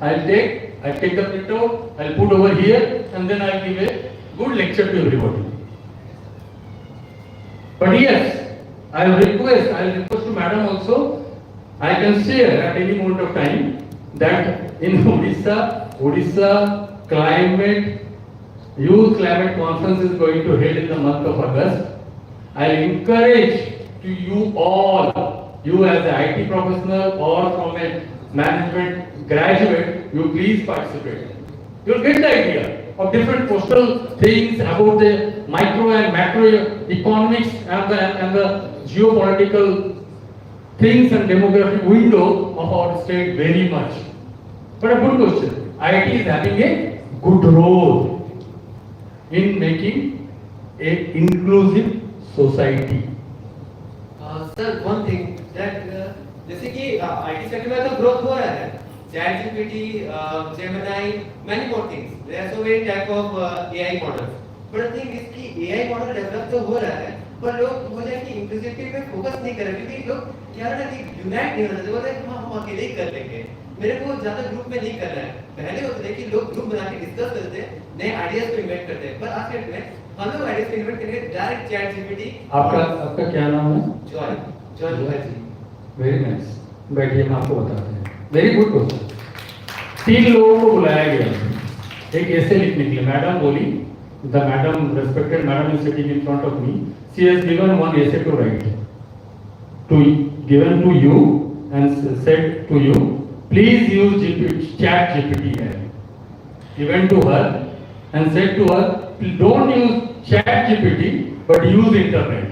I'll take the printout, I'll put over here, and then I'll give a good lecture to everybody. But yes, I'll request to madam also, I can share at any moment of time that in Odisha Youth Climate Conference is going to held in the month of August. I encourage to you all, you as an IT professional or from a management graduate, you please participate. You'll get the idea of different postal things about the micro and macro economics and the geopolitical things and demographic window of our state very much. But a good question. IT is having a good role in making a inclusive society. Sir, one thing that जैसे कि IT sector में तो growth हो रहा है, ChatGPT, Gemini, many more things. There are so many type of AI models. But the thing is कि AI model develop तो हो रहा है, पर लोग हो जाए कि inclusivity पे फोकस नहीं कर रहे क्योंकि लोग क्या है ना कि यूनाइट नहीं होना चाहते, बोलते हैं हाँ हम अकेले ही कर लेंगे. मेरे को ज्यादा ग्रुप में नहीं करना है. पहले होता था कि लोग ग्रुप बना के डिस्कस करते थे, नए आइडियाज को इन्वेंट करते हैं. पर आज के डेट में हम लोग आइडियाज को इन्वेंट करेंगे डायरेक्ट ChatGPT. आपका क्या नाम है? जॉय मुखर्जी. Very nice. बैठिए, हम आपको बताते हैं. Very good question. 3 लोगों को बुलाया गया एक ऐसे लिखने के लिए. मैडम बोली, the madam, respected madam is sitting in front of me. She has given one essay to write, given to you and said to you, please use chat GPT. Given to her and said to her, don't use chat GPT but use internet.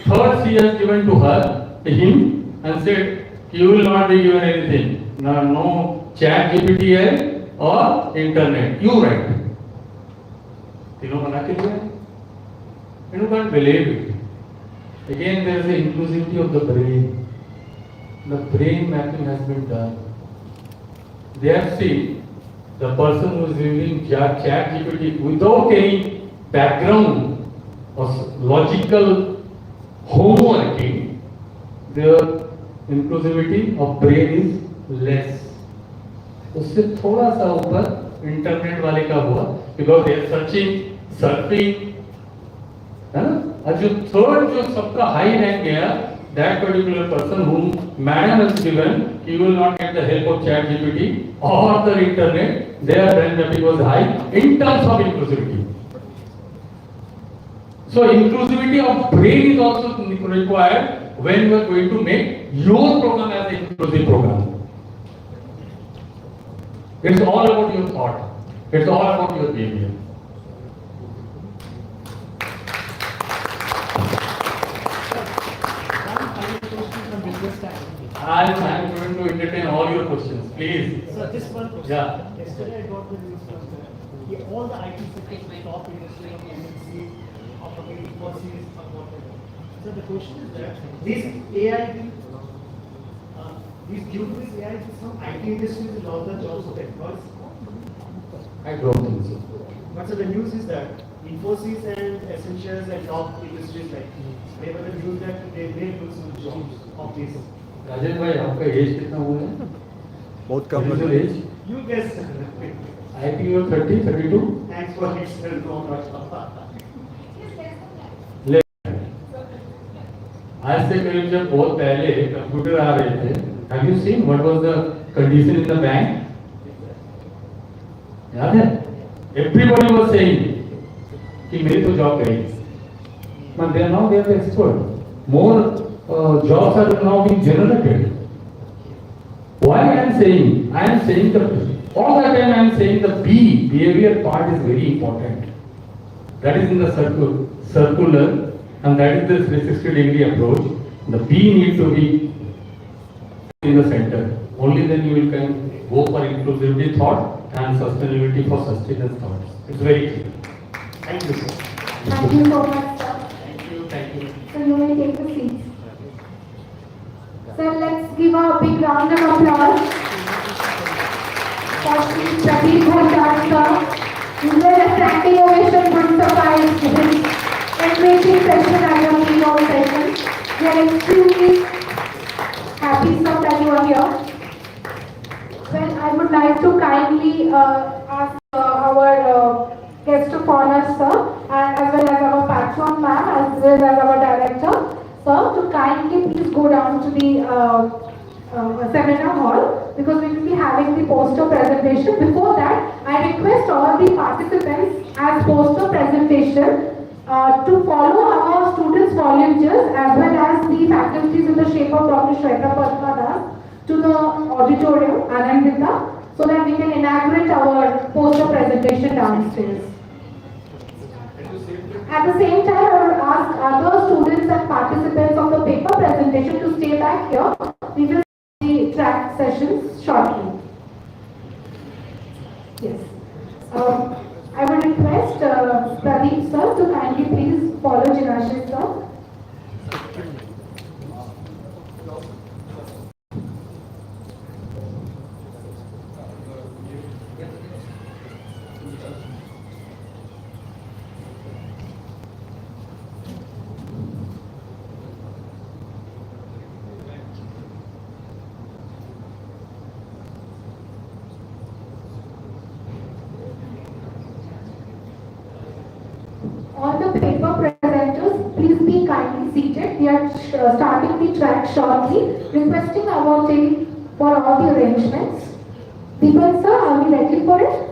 Third, she has given to him and said, you will not be given anything. No chat GPT or internet. You write. तीनों बना के दिया. You can't believe it. Again, there is the inclusivity of the brain. The brain mapping has been done. They have seen the person who is using chat GPT without any background or logical homeworking, their inclusivity of brain is less. उससे थोड़ा सा ऊपर internet वाले का हुआ because they are surfing, है ना. और जो थर्ड जो सबका हाई रैंक गया, that particular person whom madam has given, he will not get the help of chat GPT or the internet. Their brain mapping was high in terms of inclusivity. So inclusivity of brain is also required when we are going to make your program as an inclusive program. It's all about your thought. It's all about your behavior. I'm going to entertain all your questions, please. Sir, just one question. Yeah. Yesterday I got the news from all the IT sectors, top industry of MNC, of policies, of whatever. So the question is that this AI will Is due to this AI, some IT industries will lost the jobs of the employees. I don't think so. But so the news is that Infosys and Essentials and top industries like they were the news that they may lose some jobs of this. Rajesh भाई आपका as कितना हुआ है? बहुत कम What is your है। age? You guess. I think you are 30, 32. Thanks for explaining. आज से करीब जब बहुत पहले कंप्यूटर आ रहे थे, have you seen what was the condition in the bank? याद है? Everybody was saying कि मेरी तो जॉब गई. But they are now the expert. More jobs are now being generated. Why I am saying? I am saying all the time I am saying the behavior part is very important. That is in the circular, and that is the 360-degree approach. The B need to be in the center. Only then you will can go for inclusivity thought and sustainability for sustenance thoughts. It's very clear. Thank you, sir. Thank you so much, sir. Thank you. Thank you. So you may take the seats. So let's give a big round of applause for Shri Pradeep Bhojal, sir. His standing ovation would suffice his enriching session and your keynote session. We are extremely happy, sir, that you are here. Well, I would like to kindly ask our guest of honor, sir, and as well as our patron ma'am, as well as our director, sir, to kindly please go down to the seminar hall because we will be having the poster presentation. Before that, I request all the participants as poster presentation to follow our students volunteers as well as the faculties in the shape of Dr. Shweta Padmadas to the auditorium, Anandita, so that we can inaugurate our poster presentation downstairs. At the same time, I would ask other students and participants of the paper presentation to stay back here. We will see the track sessions shortly. Yes. I would request Pradeep sir to kindly please follow Jinashri sir. All the paper presenters, please be kindly seated. We are starting the track shortly. Requesting our team for all the arrangements. Deepan sir, are we ready for it?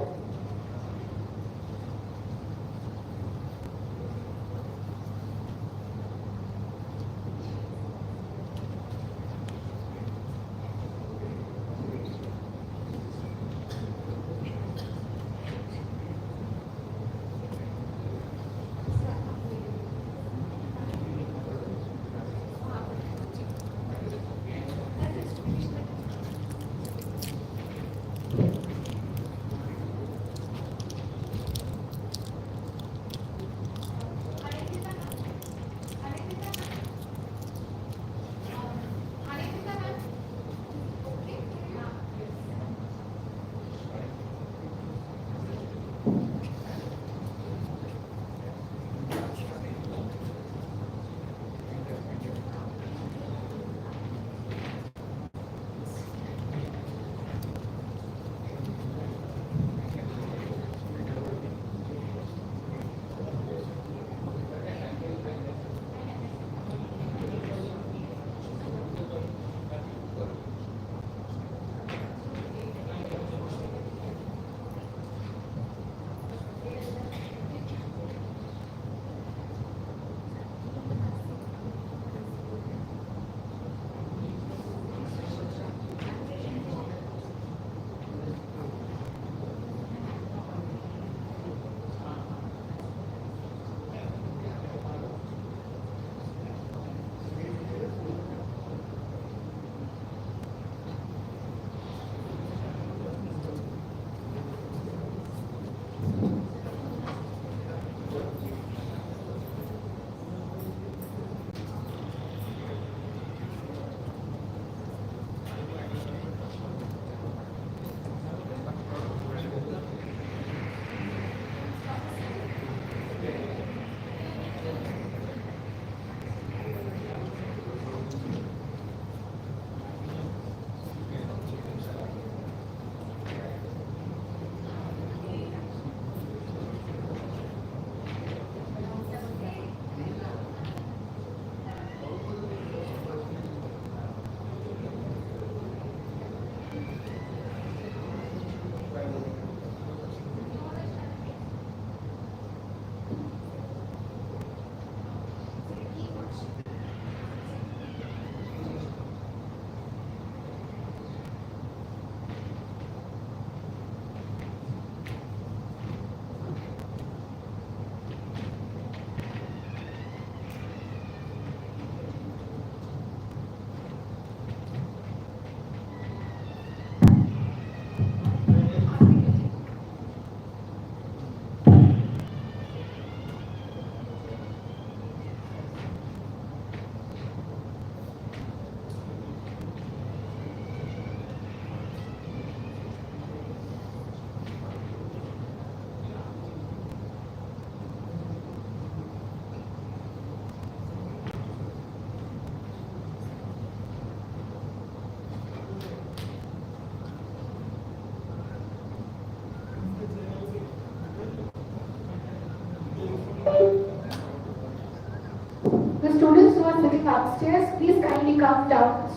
upstairs, please kindly come down.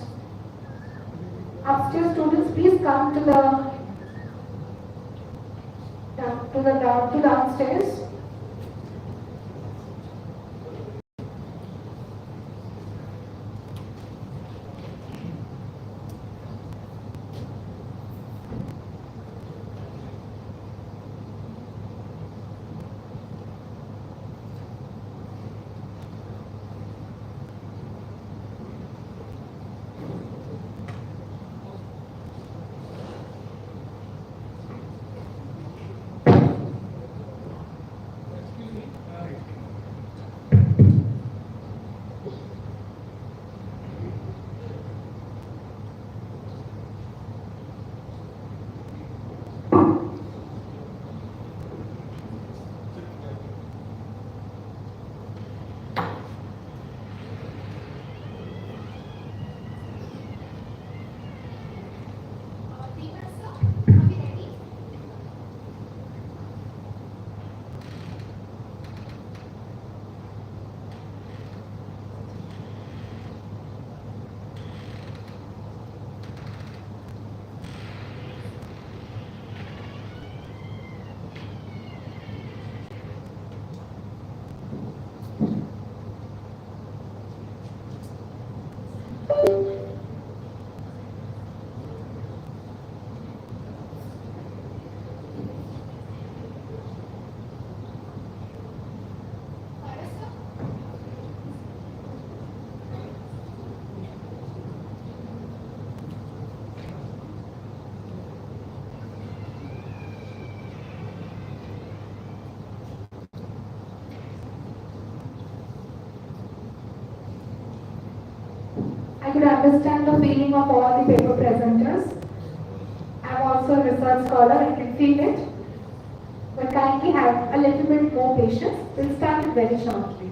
Upstairs students, please come to the downstairs. I could understand the feeling of all the paper presenters. I'm also a research scholar, I can feel it. But kindly have a little bit more patience. We'll start it very shortly.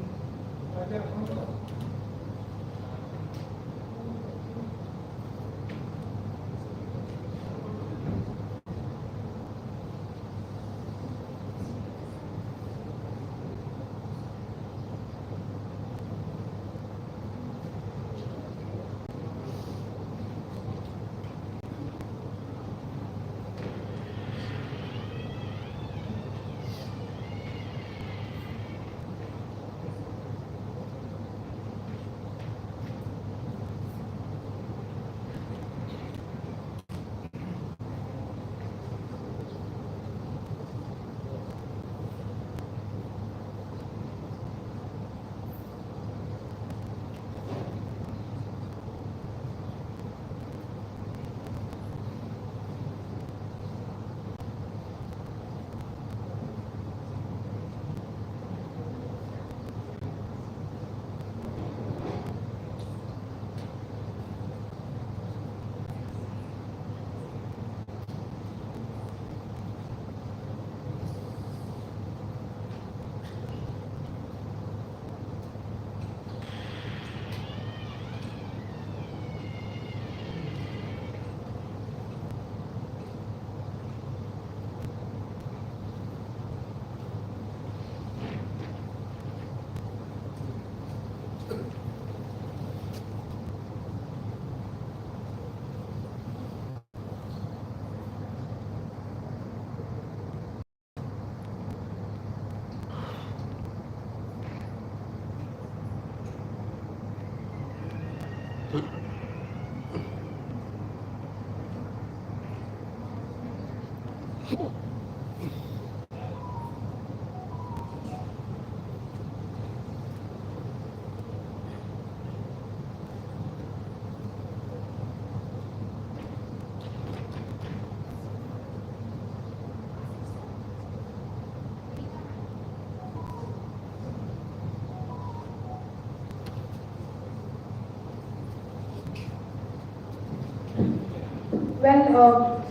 Well,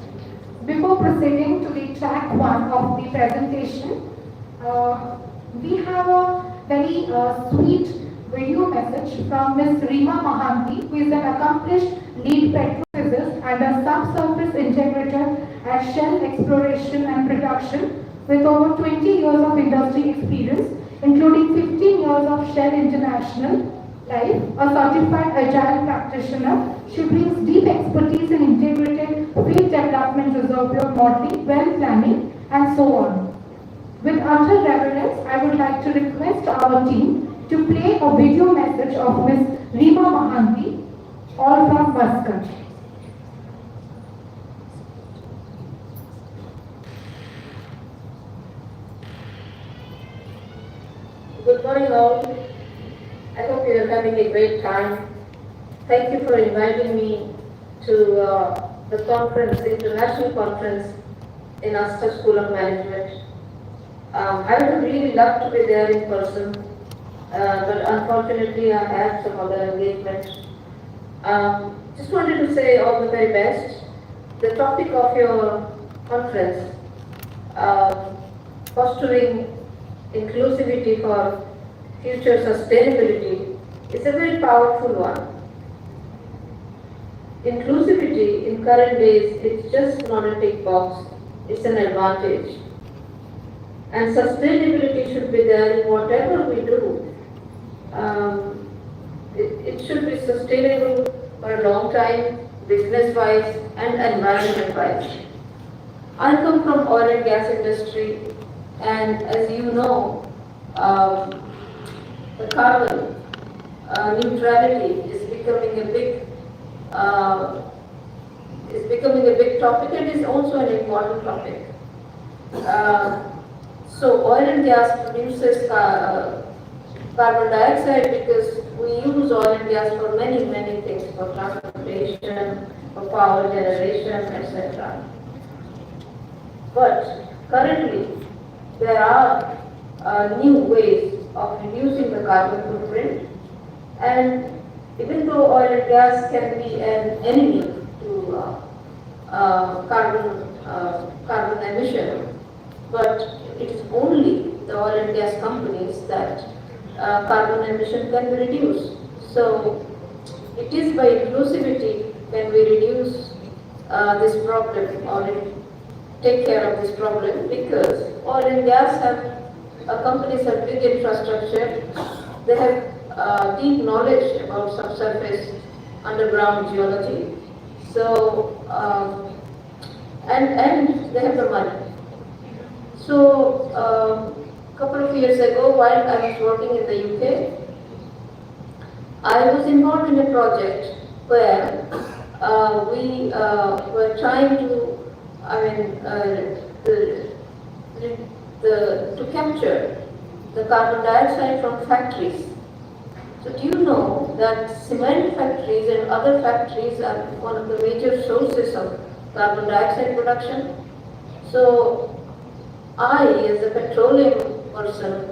before proceeding to the track one of the presentation, we have a very sweet video message from Ms. Rima Mahanti, who is an accomplished lead petrophysicist and a subsurface integrator at Shell Exploration and Production with over 20 years of industry experience, including 15 years of Shell International, life, a certified agile practitioner. She brings deep expertise in integrated field development, reservoir modeling, well planning, and so on. With utter reverence, I would like to request our team to play a video message of Ms. Rima Mahanti, all from Muscat. Good morning all. I hope you are having a great time. Thank you for inviting me to the conference, international conference in Astha School of Management. I would really love to be there in person, but unfortunately I have some other engagements. Just wanted to say all the very best. The topic of your conference, fostering inclusivity for future sustainability, is a very powerful one. Inclusivity in current days, it's just not a tick box, it's an advantage. And sustainability should be there in whatever we do. It should be sustainable for a long time, business-wise and environment-wise. I come from oil and gas industry, and as you know, the carbon neutrality is becoming a big topic, and is also an important topic. So oil and gas produces carbon dioxide because we use oil and gas for many things, for transportation, for power generation, etc. But currently, there are new ways of reducing the carbon footprint, and even though oil and gas can be an enemy to carbon emission, but it is only the oil and gas companies that carbon emission can be reduced. So it is by inclusivity can we reduce this problem or take care of this problem, because oil and gas companies have big infrastructure, they have deep knowledge about subsurface underground geology, so and they have the money. So a couple of years ago, while I was working in the UK, I was involved in a project where we were trying to, to capture the carbon dioxide from factories. So do you know that cement factories and other factories are one of the major sources of carbon dioxide production? So I, as a petroleum person,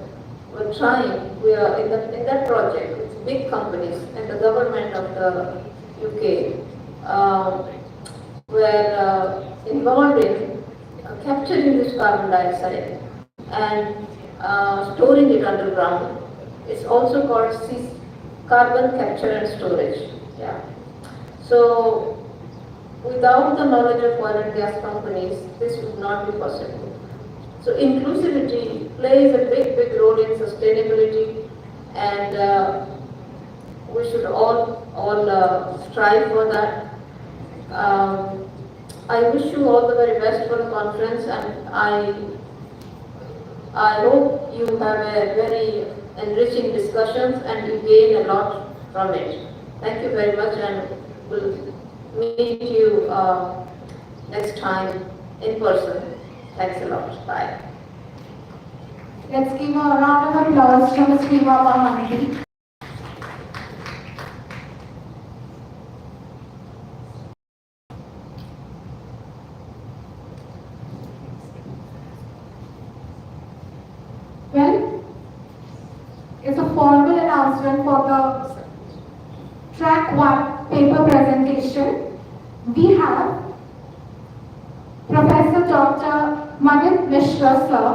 we are in that project with big companies and the government of the UK were involved in capturing this carbon dioxide and storing it underground. It's also called carbon capture and storage. Yeah. So without the knowledge of oil and gas companies, this would not be possible. So inclusivity plays a big role in sustainability, and we should all strive for that. I wish you all the very best for the conference, and I hope you have a very enriching discussions and you gain a lot from it. Thank you very much, and we'll meet you next time in person. Thanks a lot. Bye. Let's give a round of applause to Ms. Rima Mahanti. Well, it's a formal announcement for the track 1 paper presentation. We have Professor Dr. Manit Mishra, sir.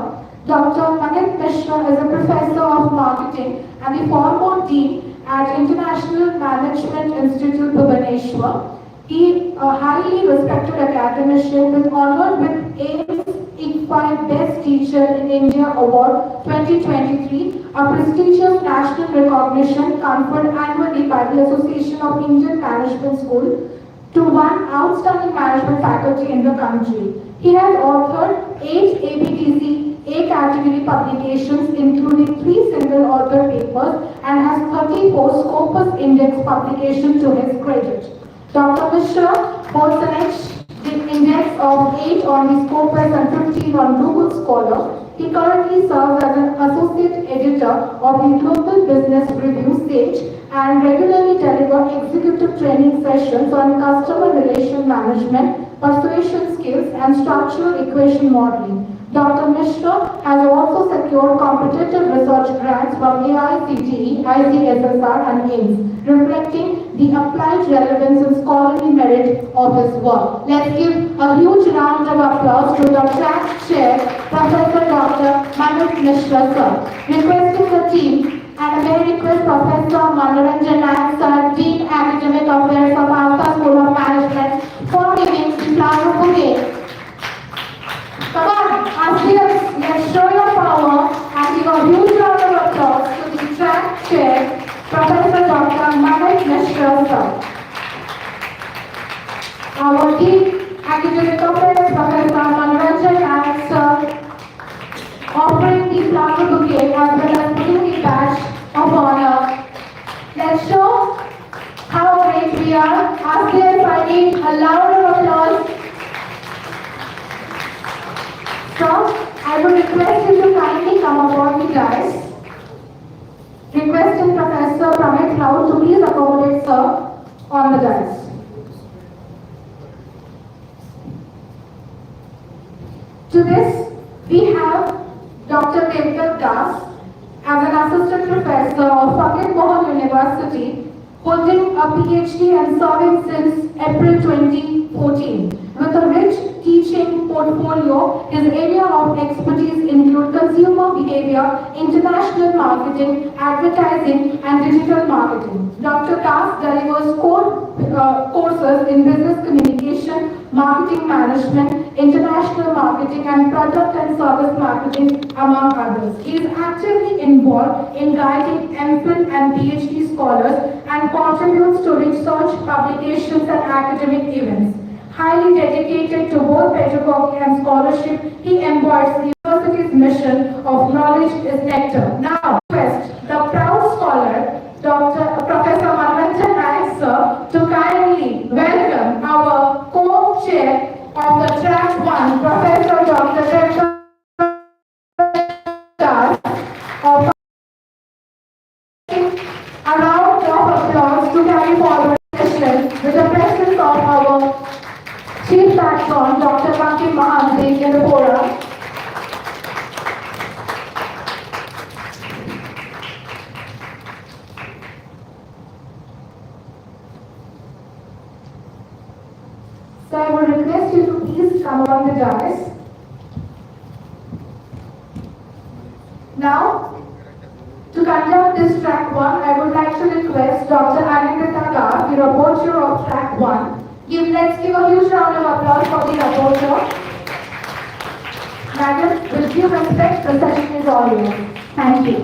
Dr. Manit Mishra is a professor of marketing and the former dean at International Management Institute, Bhubaneswar. He is a highly respected academician with honored with aims ICFI Best Teacher in India Award 2023, a prestigious national recognition conferred annually by the Association of Indian Management School to one outstanding management faculty in the country. He has authored 8 ABTC A category publications, including 3 single author papers, and has 34 Scopus Index publications to his credit. Dr. Mishra holds an index of 8 on the Scopus and 15 on Google Scholar. He currently serves as an associate editor of the Global Business Review SAGE and regularly delivers executive training sessions on customer relation management, persuasion skills, and structural equation modeling. Dr. Mishra has also secured competitive research grants from AICTE, ICSSR, and AIMS, reflecting the applied relevance and scholarly merit of his work. Let's give a huge round of applause to the track chair, Professor Dr. Manoj Mishra, sir. Requesting the team, and may request Professor Manoranjan Nayak, sir, Dean Academic Affairs of Astha School of Management, for giving the flower bouquet. Come on, Astha, let's show your power and give a huge round of applause to the track chair, Professor Dr. Manoj Mishra, sir. Our Dean Academic Affairs, Professor Manoranjan Nayak, sir, offering the flower bouquet as well as putting the badge of honor. Let's show how great we are. Astha, I need a louder applause. So, I would request you to kindly come aboard the dais. Requesting Professor Pramit Rao to please accommodate sir on the dais. To this, we have Dr. Devdat Das as an assistant professor of Fakir Mohan University, holding a PhD and serving since April 2014. With a rich teaching portfolio, his area of expertise include consumer behavior, international marketing, advertising, and digital marketing. Dr. Das delivers courses in business communication, marketing management, international marketing, and product and service marketing, among others. He is actively involved in guiding MPhil and PhD scholars and contributes to research, publications, and academic events. Highly dedicated to both pedagogy and scholarship, he embodies the university's mission of knowledge is nectar. Now, request the proud scholar, Professor Manoranjan Nayak, sir, to kindly welcome our co-chair of the track 1, Professor Dr. Devdat Das, of a round of applause to carry forward the session with the presence of our Chief Patron, Dr. Bankim Mahanti in the forum. So I would request you to please come on the dais. Now, to conduct this track 1, I would like to request Dr. Anindita Gar, the rapporteur of track 1. Let's give a huge round of applause for the rapporteur. Madam, with due respect, the session is all yours. Thank you.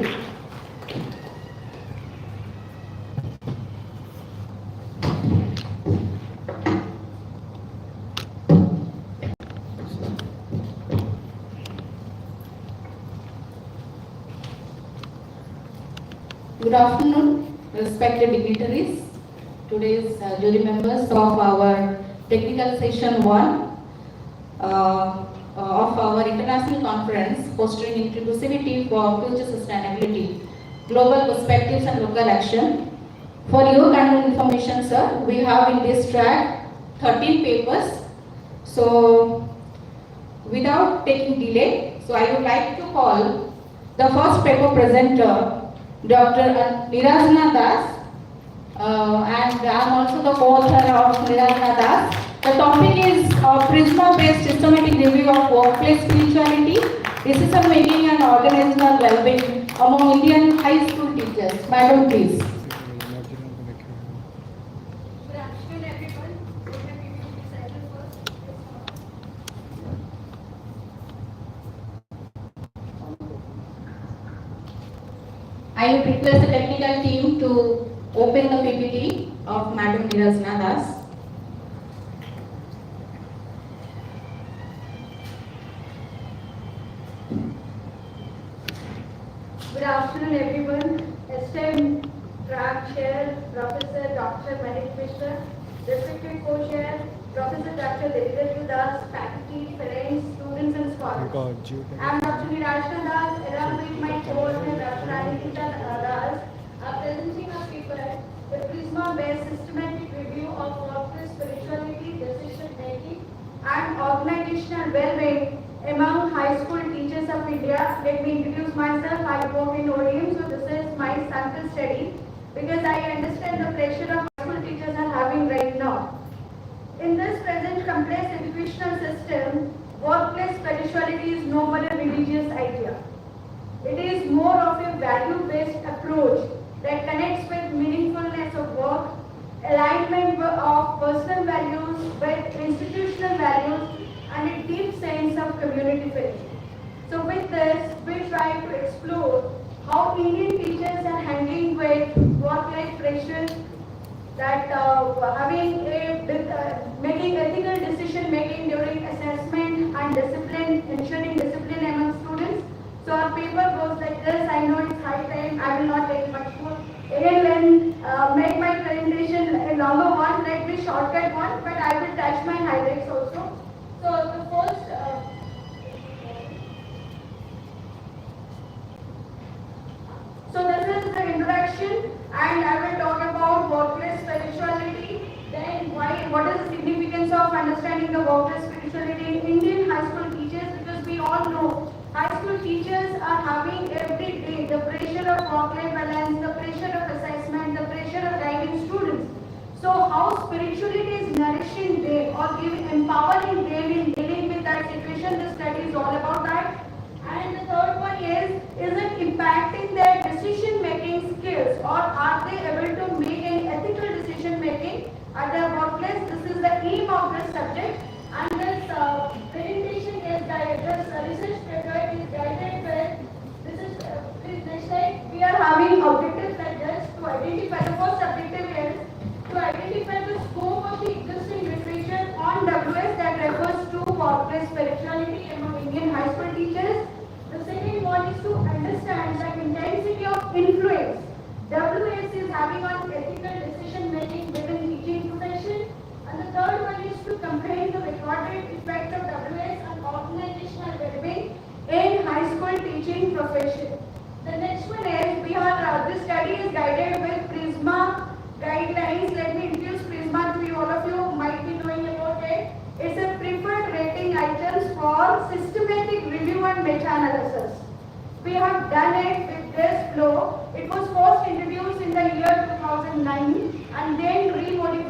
Good afternoon, respected dignitaries. Today's jury members of our technical session 1 of our international conference, Fostering Inclusivity for Future Sustainability, Global Perspectives and Local Action. For your kind of information, sir, we have in this track 13 papers. So, without taking delay, so I would like to call the first paper presenter, Dr. Nirajana Das, and I am also the co-author of Nirajana Das. The topic is Prisma-based systematic review of workplace spirituality, decision making and organizational well-being among Indian high school teachers. Madam, please. Good afternoon, everyone. I would request the technical team to open the PPT of Madam Nirajna Das. Good afternoon, everyone. Esteemed track chair, Professor Dr. Manik Mishra, respected co-chair, Professor Dr. Devendra Das, faculty, parents, students, and scholars. I am Dr. Nirajna Das, along with my co-chair, Dr. Anikita Das, are presenting a paper, the Prisma-based systematic review of workplace spirituality, decision-making, and organizational well-being among high school teachers of India. Let me introduce myself. I work in ODM, so this is my sample study because I understand the pressure of high school teachers are having right now. In this present complex educational system, workplace spirituality is no more a religious idea. It is more of a value-based approach that connects with meaningfulness of work, alignment of personal values with institutional values, and a deep sense of community feeling. So with this, we try to explore how Indian teachers are handling with work-life pressures, that making ethical decision making during assessment and discipline, ensuring discipline among students. So our paper goes like this. I know it's high time. I will not take much more. Again, make my presentation a longer one. Let me shortcut one, but I will touch my highlights also. So the first. So this is the introduction, and I will talk about workplace spirituality. Then what is the significance of understanding the workplace spirituality in Indian high school teachers? Because we all know high school teachers are having every day the pressure of work-life balance, the pressure of assessment, the pressure of guiding students. So how spirituality is nourishing them or empowering them in dealing with that situation? This study is all about that. And the third one is it impacting their decision-making skills, or are they able to make an ethical decision-making at their workplace? This is the aim of this subject. And this presentation is this research paper is guided with, this is, please next slide. We are having objectives like this to identify, the first objective is to identify the scope of the existing literature on WS that refers to workplace spirituality among Indian high school teachers. The second one is to understand the intensity of influence WS is having on ethical decision making within teaching profession. And the third one is to compare the recorded effect of WS on organizational well-being in high school teaching profession. The next one is this study is guided with Prisma guidelines. Let me introduce Prisma to you. All of you might be knowing about it. It's a preferred rating items for systematic review and meta-analysis. We have done it with this flow. It was first introduced in the year 2009 and then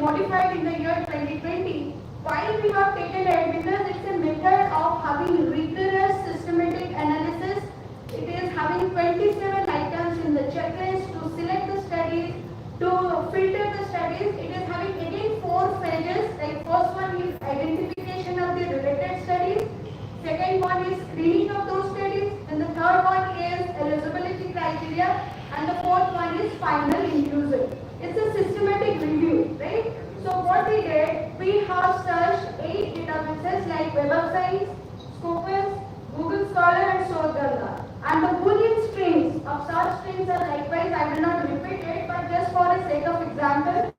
modified in the year 2020. Why we have taken it? Because it's a method of having rigorous systematic analysis. It is having 27 items in the checklist to select the studies, to filter the studies. It is having again 4 phases. Like first one is identification of the related studies. Second one is screening of those studies. And the third one is eligibility criteria. And the fourth one is final inclusion. It's a systematic review, right? So what we did, we have searched 8 databases like Web of Science, Scopus, Google Scholar, and Sodharma. And the Boolean strings of such strings are likewise, I will not repeat it, but just for the sake of example,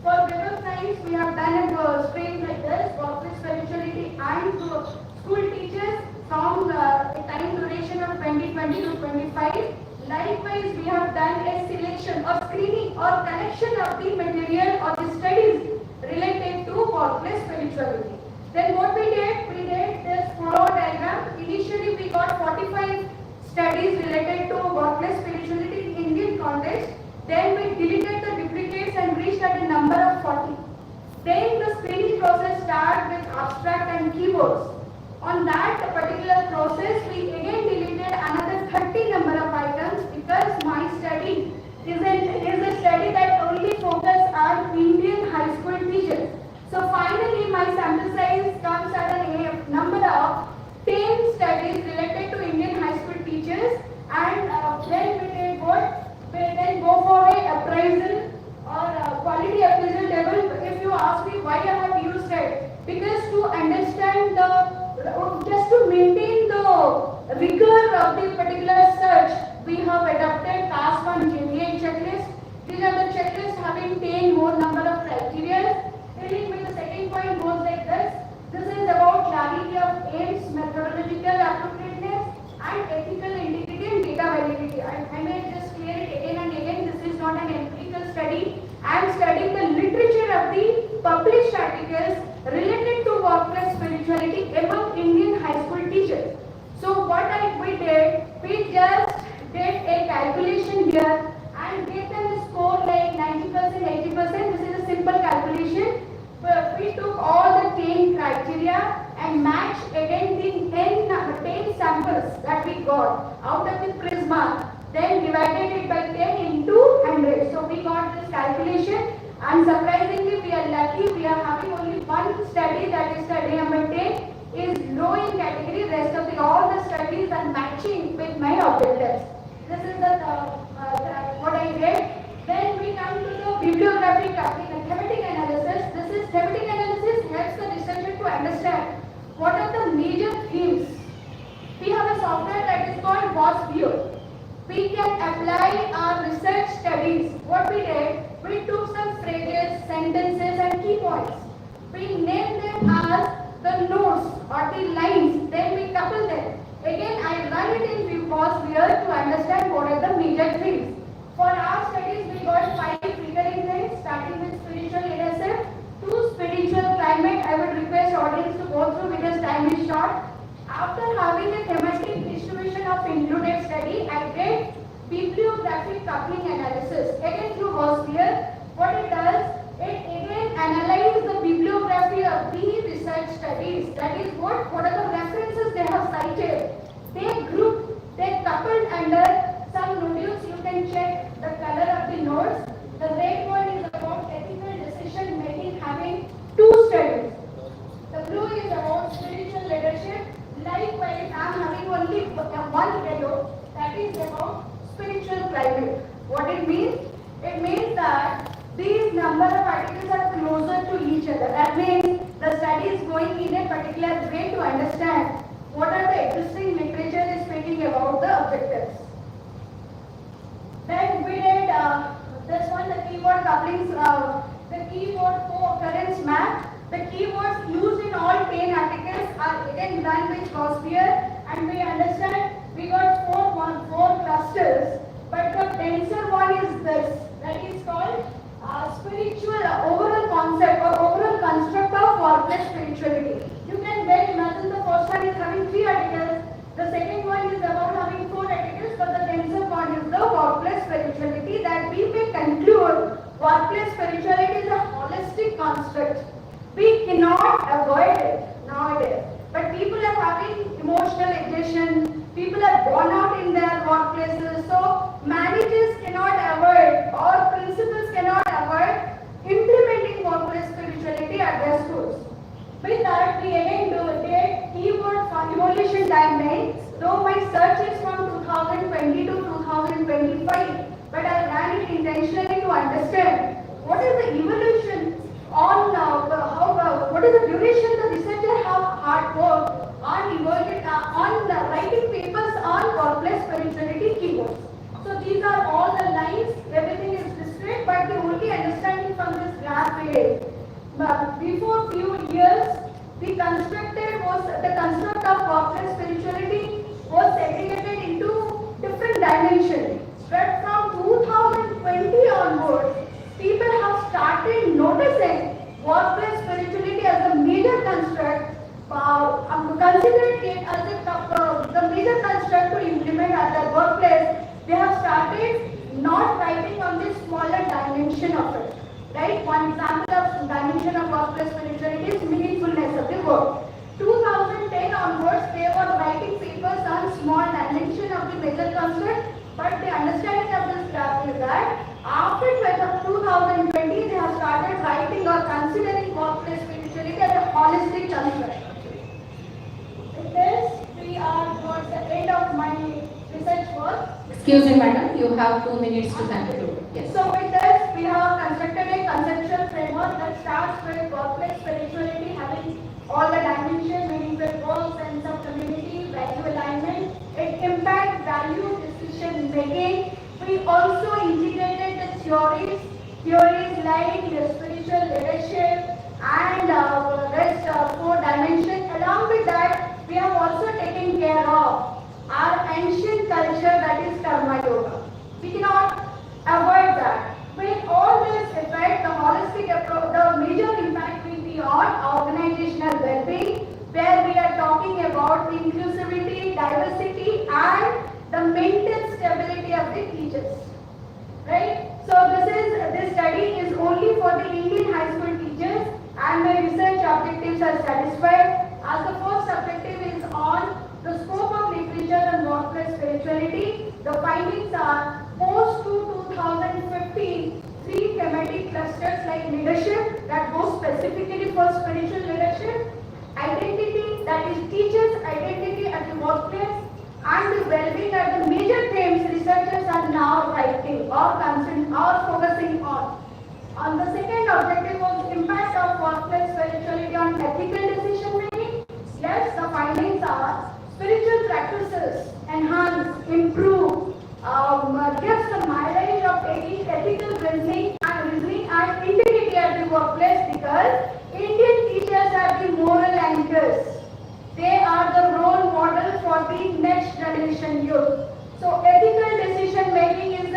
for Web of Science, we have done a string like this, workplace spirituality and school teachers from a time duration of 2020 to 25. Likewise, we have done a selection or screening or collection of the material or the studies related to workplace spirituality. Then what we did this flow diagram. Initially, we got 45 studies related to workplace spirituality in Indian context. Then we deleted the duplicates and reached at a number of 40. Then the screening process started with abstract and keywords. On that particular process, we again deleted another 30 number of items because my study is a study that only focuses on Indian high school teachers. So finally, my sample size comes at a number of 10 studies related to Indian high school teachers, and then we did what? because to understand just to maintain the rigor of the particular search, we have adopted Task 1 JVA checklist. These are the checklists having 10 more number of criteria. Dealing with the second point goes like this. This is about clarity of aims, methodological appropriateness, and ethical integrity and data validity. I may just clear it again and again. This is not an empirical study. I am studying the literature of the published articles related to workplace spirituality among Indian high school teachers. So what we did, we just did a calculation here and gave them a score like 90%, 80%. This is a simple calculation. We took all the 10 criteria and matched again the 10 samples that we got out of the Prisma, then divided it by 10 into 100. So we got this calculation, and surprisingly we are lucky, we are having only one study, that is study number 10 is low in category. Rest of all the studies are matching with my objectives. This is the what I did. Then we come to the bibliographic thematic analysis. This is thematic analysis helps the researcher to understand what are the major themes. We have a software that is called WASP. We can apply our research studies. What we did, we took some phrases, sentences and key points. We named them as the notes or the lines, then we couple them. Again, I run it in WASP to understand what are the major themes. For our studies, we got 5 recurring themes, starting with spiritual leadership to spiritual climate. I would request audience to go through because time is short. After having a thematic distribution of included study, I did bibliographic coupling analysis. Again through WASP, what it does, it again analyzes the bibliography of the research studies. That is what are the references they have cited. They grouped, they coupled under some modules. You can check the color of the notes. The red one is about ethical decision making, having 2 studies. The blue is about spiritual leadership. Likewise, I am having only one yellow, that is about spiritual climate. What it means? It means that these number of articles are closer to each other. That means the study is going in a particular way to understand what are the existing literature is speaking about the objectives. Then we did this one, the keyword couplings, the keyword co-occurrence map. The keywords used in all 10 articles are again done with Crossbeer, and we understand we got 4 clusters, but the denser one is this, that is called spiritual overall concept or overall construct of workplace spirituality. You can well imagine the first one is having 3 articles, the second one is about having 4 articles, but the denser one is the workplace spirituality, that we may conclude workplace spirituality is a holistic construct. We cannot avoid it nowadays, but people are having emotional exhaustion, people are burnt out in their workplaces, so managers cannot avoid or principals cannot avoid implementing workplace spirituality at their schools. With that, we again did keyword for evolution timeline, though my search is from 2020 to 2025, but I ran it intentionally to understand what is the evolution on what is the duration the researcher have hard work on writing papers on workplace spirituality keywords. So these are all the lines, everything is displayed, but the only understanding from this graph is before few years the construct of workplace spirituality was segregated into different dimensions. But from 2020 onwards, people have started noticing workplace spirituality as a major construct, considering it as the major construct to implement at their workplace. They have started not writing on this smaller dimension of it. Right? One example of dimension of workplace spirituality is meaningfulness of the work. 2010 onwards, they were writing papers on small dimension of the major construct, but the understanding of this graph is that after 2020, they have started writing or considering workplace spirituality as a holistic construct. With this, we are towards the end of my research work. Excuse me, madam, you have 2 minutes to conclude. Yes. So with this, we have constructed a conceptual framework that starts with workplace spirituality having all the dimensions, meaningful work, sense of community, value alignment, it impacts value decision making. We also integrated the theories like the spiritual leadership and rest four dimensions. Along with that, we have also taken care of our ancient culture, that is karma yoga. We cannot avoid that. With all this effect, the holistic approach, the major impact will be on organizational well-being, where we are talking about inclusivity, diversity, and the mental stability of the teachers. Right? So this study is only for the Indian high school teachers, and my research objectives are satisfied. As the first objective is on the scope of literature and workplace spirituality. The findings are post to 2015 three thematic clusters like leadership, that goes specifically for spiritual leadership, identity, that is teachers' identity at the workplace, and the well-being are the major themes researchers are now writing or focusing on. The second objective was impact of workplace spirituality on ethical decision making. Yes, the findings are spiritual practices enhance, improve, gives the mileage of taking ethical reasoning and integrity at the workplace, because Indian teachers are the moral anchors. They are the role model for the next generation youth. So ethical decision making is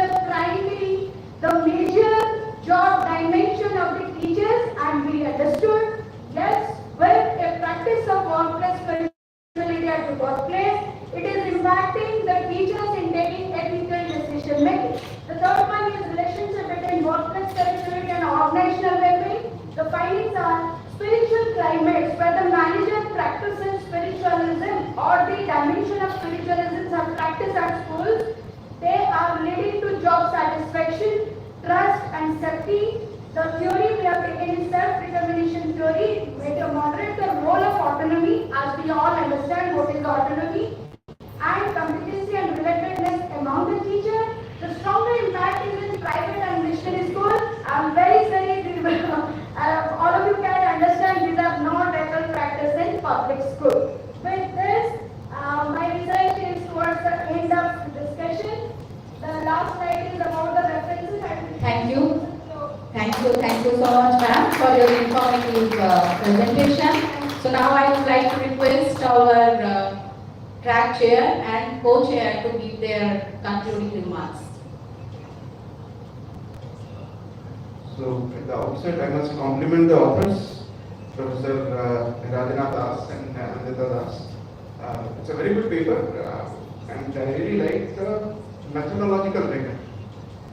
the major job dimension of the teachers, and we understood, yes, with a practice of workplace spirituality at the workplace, it is impacting the teachers in taking ethical decision making. The third one is relationship between workplace spirituality and organizational well-being. The findings are spiritual climates where the manager practices spiritualism or the dimension of spiritualism are practiced at schools. They are leading to job satisfaction, trust and safety. The theory we have taken is self-determination theory, which moderates the role of autonomy, as we all understand what is autonomy, and competency and relatedness among the teacher. The stronger impact is in private and missionary schools. I am very sorry, all of you can understand these are not regular practice in public school. With this, my research is towards the end of the discussion. The last slide is about the references. Thank you. Thank you so much, ma'am, for your informative presentation. So now I would like to request our track chair and co-chair to give their concluding remarks. So at the outset, I must compliment the authors, Professor Rajana Das and Andita Das. It's a very good paper, and I really like the methodological rigor.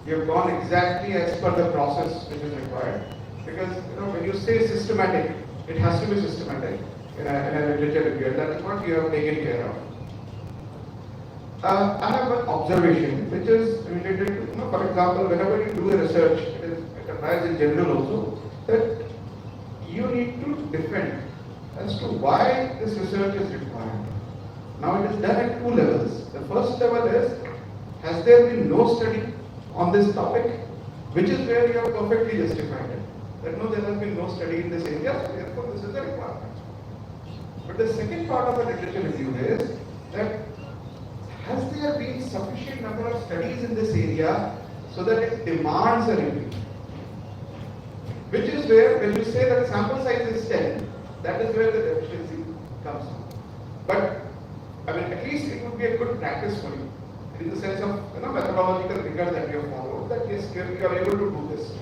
You have gone exactly as per the process which is required, because when you say systematic, it has to be systematic in a literature review. That is what you have taken care of. I have an observation which is related to, for example, whenever you do a research, it applies in general also, that you need to defend as to why this research is required. Now it is done at two levels. The first level is, has there been no study on this topic, which is where you have perfectly justified it. That no, there has been no study in this area, so therefore this is a requirement. But the second part of the literature review is that has there been sufficient number of studies in this area so that it demands a review? Which is where, when you say that sample size is 10, that is where the deficiency comes from. But, I mean, at least it would be a good practice for you, in the sense of methodological rigor that you have followed, that yes, you are able to do this.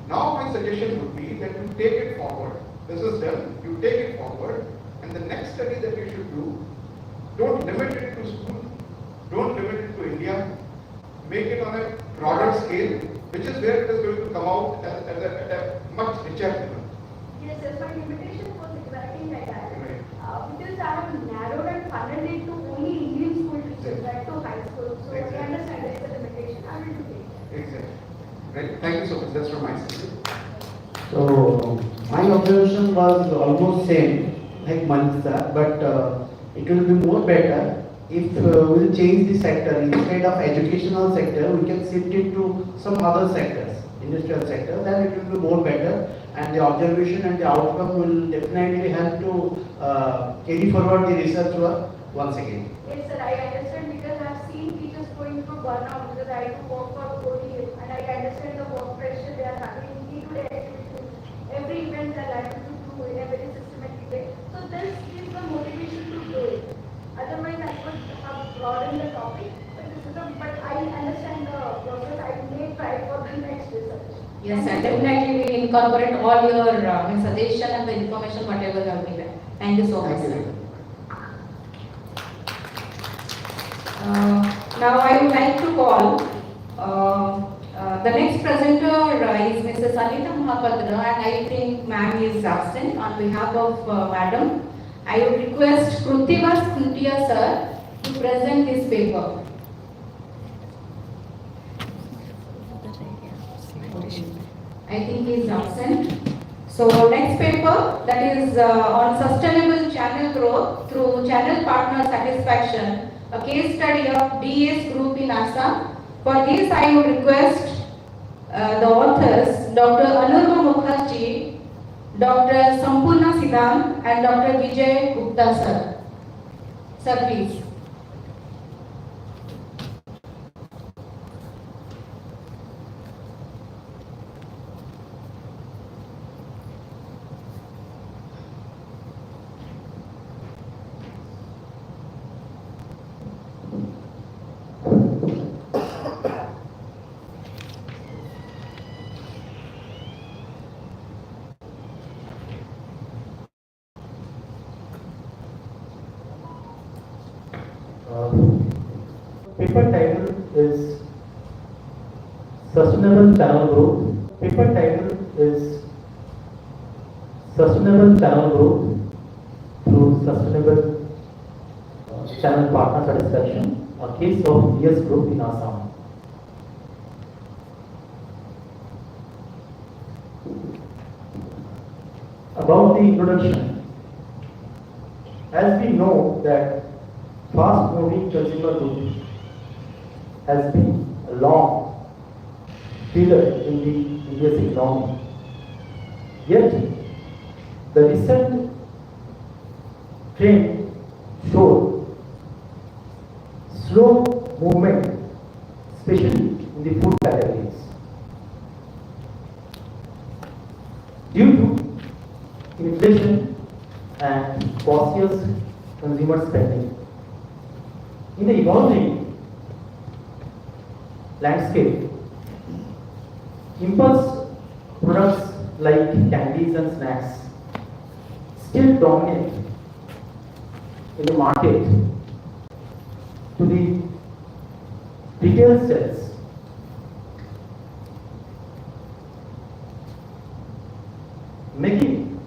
Now my suggestion would be that you take it forward. This is done, you take it forward, and the next study that you should do, don't limit it to school, don't limit it to India, make it on a broader scale, which is where it is going to come out at a much richer level. Yes, my limitation was exactly like that. Because I have narrowed and funneled it to only Indian school teachers, right, to high school. So I understand there is a limitation. I will do it. Exactly. Right. Thank you so much. That's from my side. So my observation was almost same like Manisa, but it will be more better if we will change the sector. Instead of educational sector, we can shift it to some other sectors. industrial sector, then it will be more better, and the observation and the outcome will definitely help to carry forward the research work once again. Yes, sir, I understand because I've seen teachers going through burnout because I do work for 4 years and I understand the work pressure they are having in day-to-day activities. Every event they are liable to do in a very systematic way. So this gives the motivation to do it. Otherwise, I could have broadened the topic, but I understand the process. I may try for the next research. Yes, and definitely we incorporate all your suggestion and the information whatever you have given. Thank you so much. Thank Sir. you. Now I would like to call the next presenter is Mrs. Anita Mahapadra, and I think ma'am is absent. On behalf of madam, I would request Kruttiva Skuntia sir to present this paper. I think he is absent. So next paper, that is on sustainable channel growth through channel partner satisfaction, a case study of DS group in Assam. For this I would request the authors Dr. Anurma Mukherjee, Dr. Sampurna Sidam and Dr. Vijay Gupta sir. Sir, please. Paper title is Sustainable Channel Growth. Paper title is Sustainable Channel Growth through Sustainable Channel Partner Satisfaction, a case of DS Group in Assam. About the introduction, as we know that fast moving consumer goods has been a long pillar in the India's economy. Yet, the recent trend showed slow movement, especially in the food categories. Due to inflation and cautious consumer spending. In the evolving landscape, impulse products like candies and snacks still dominate in the market to the retail sales. Making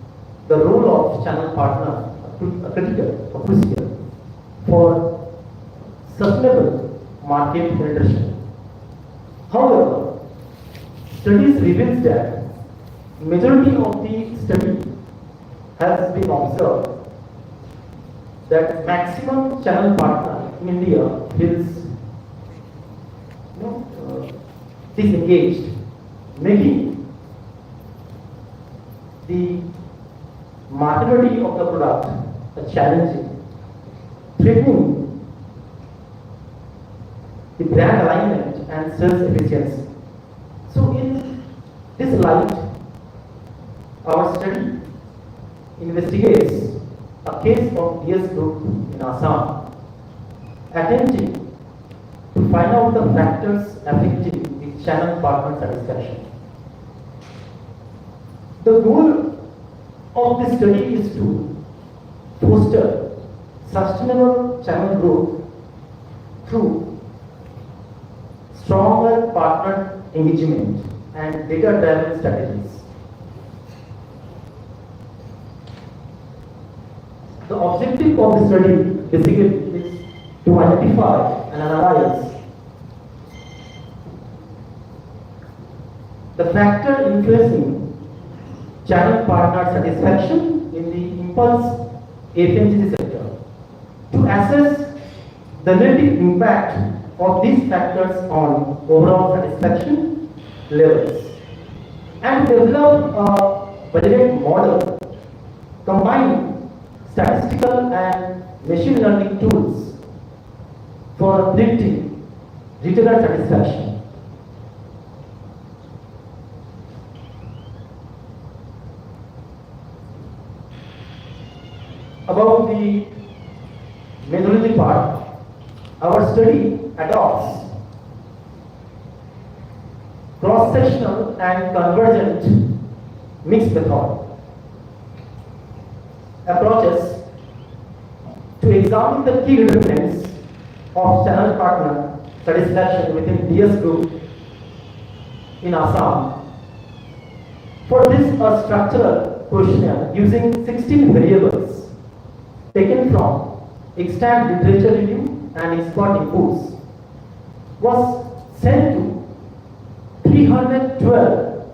the role of channel partner critical for sustainable market penetration. However, studies reveal that majority of the study has been observed that maximum channel partner in India feels disengaged, making the marketability of the product challenging, threatening the brand alignment and sales efficiency. So in this light, our study investigates a case of DS Group in Assam, attempting to find out the factors affecting the channel partner satisfaction. The goal of this study is to foster sustainable channel growth through stronger partner engagement and data-driven strategies. The objective of the study basically is to identify and analyze the factor influencing channel partner satisfaction in the impulse FMCG sector, to assess the relative impact of these factors on overall satisfaction levels. and develop a validate model combining statistical and machine learning tools for predicting retailer satisfaction. About the methodology part, our study adopts cross-sectional and convergent mixed method approaches to examine the key determinants of channel partner satisfaction within DS group in Assam. For this, a structural questionnaire using 16 variables taken from extant literature review and expert inputs was sent to 312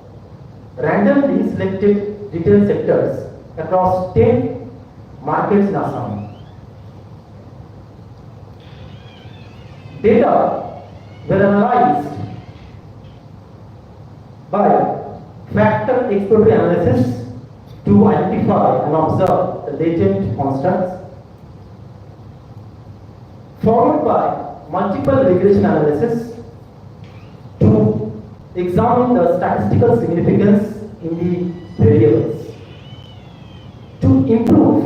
randomly selected retail sectors across 10 markets in Assam. Data were analyzed by factor exploratory analysis to identify and observe the latent constructs, followed by multiple regression analysis to examine the statistical significance in the variables. To improve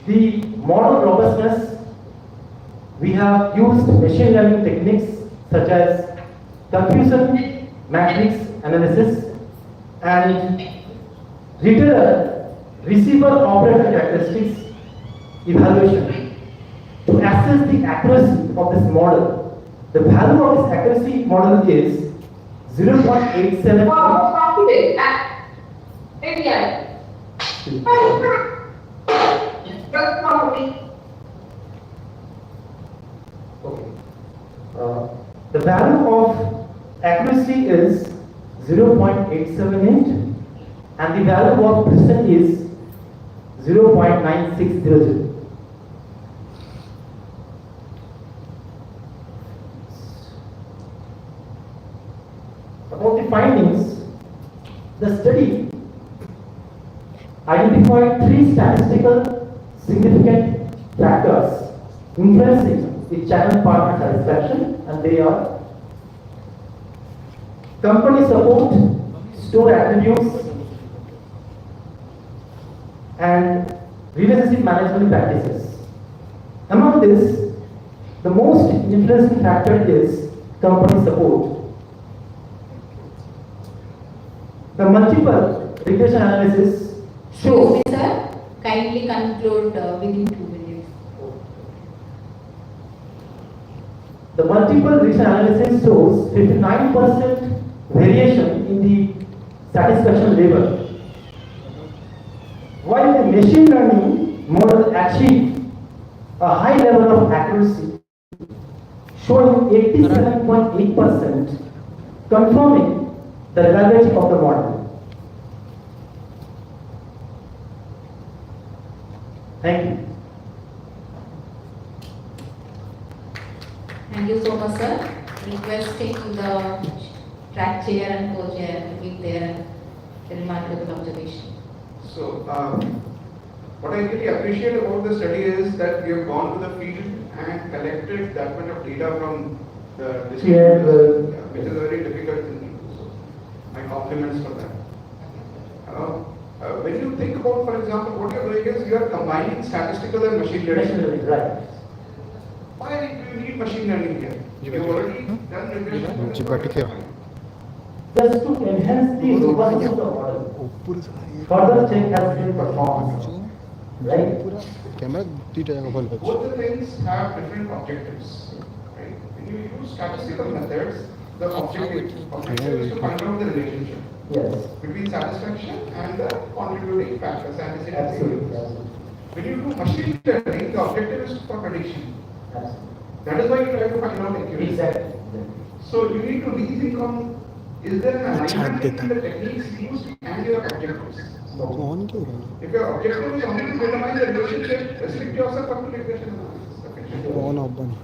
the model robustness, we have used machine learning techniques such as confusion matrix analysis and retailer receiver operator characteristics evaluation to assess the accuracy of this model. The value of this accuracy model is 0.87. The value of accuracy is 0.878 and the value of precision is 0.9600. About the findings, the study identified 3 statistical significant factors influencing the channel partner satisfaction, and they are company support, store attributes, and relationship management practices. Among this, the most influencing factor is company support. The multiple regression analysis shows. Excuse me, sir. Kindly conclude within 2 minutes. The multiple regression analysis shows 59% variation in the satisfaction level, while the machine learning model achieved a high level of accuracy, showing 87.8%, confirming the reliability of the model. Thank you. Thank you so much, sir. Requesting the track chair and co-chair to give their remarkable observation. So, what I really appreciate about the study is that we have gone to the field and collected that much of data from the distributors, which is a very difficult thing to do. So, my compliments for that. When you think about, for example, what you are doing is you are combining statistical and machine learning. Machine learning, right. Why do you need machine learning here? You have already done regression. Just to enhance the robustness of the model, further check has been performed, right? Both the things have different objectives, right? When you use statistical methods, the objective is to find out the relationship between satisfaction and the contributing factors. Absolutely. When you do machine learning, the objective is for prediction. That is why you try to find out accuracy. Exactly. So you need to rethink on, is there an alignment between the techniques used and your objectives? If your objective is only to determine the relationship, restrict yourself up to regression analysis.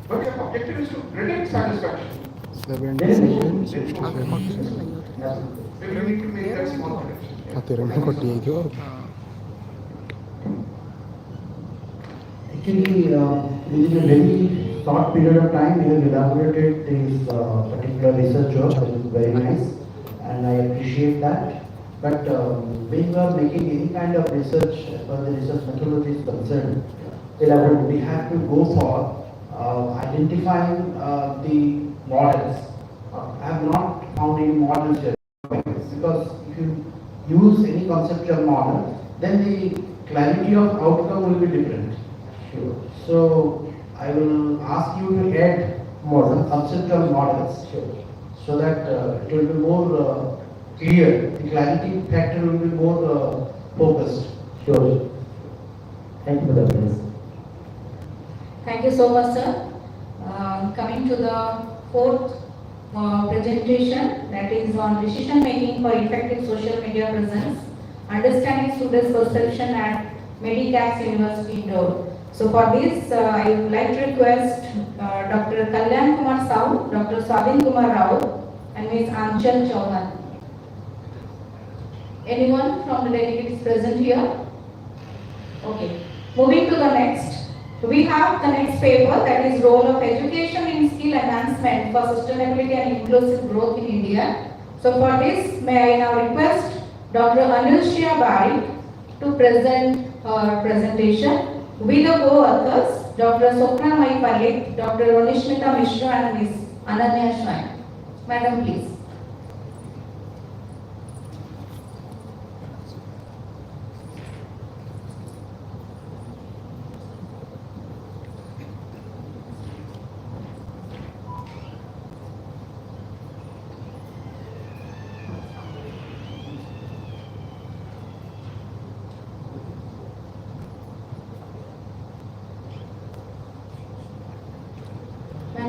But your objective is to predict satisfaction. 77, 67. Maybe you need to make that small correction. Actually, within a very short period of time, you have elaborated this particular research work, which is very nice, and I appreciate that. But when you are making any kind of research, as far as the research methodology is concerned, we have to go for identifying the models. I have not found any models here, because if you use any conceptual model, then the clarity of outcome will be different. Sure. So I will ask you to add more conceptual models, so that it will be more clear. The clarity factor will be more focused. Sure. Thank you for that, please. Thank you so much, sir. Coming to the fourth presentation, that is on decision making for effective social media presence, understanding students' perception at Medicax University Indore. So for this, I would like to request Dr. Kalyan Kumar Sahu, Dr. Swabin Kumar Rao, and Ms. Anchal Chauhan. Anyone from the delegates present here? Okay. Moving to the next. We have the next paper, that is role of education in skill enhancement for sustainability and inclusive growth in India. So for this, may I now request Dr. Anusha Bari to present her presentation. With the co-authors, Dr. Sopna Mai Parekh, Dr. Ronishmita Mishra and Ms. Ananya Shine. Madam, please.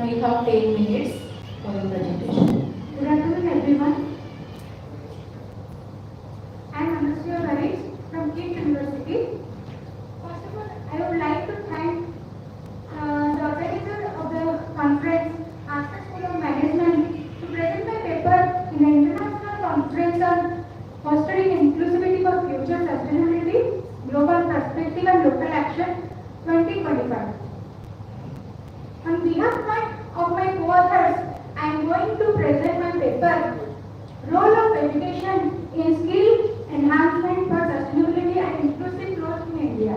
We have 10 minutes for the presentation. Good afternoon, everyone. I am Astha from KIT University. First of all, I would like to thank the organizer of the conference, Astha School of Management, to present my paper in the International Conference on Fostering Inclusivity for Future Sustainability, Global Perspective and Local Action 2025. On behalf of my co-authors, I am going to present my paper, Role of Education in Skill Enhancement for Sustainability and Inclusive Growth in India.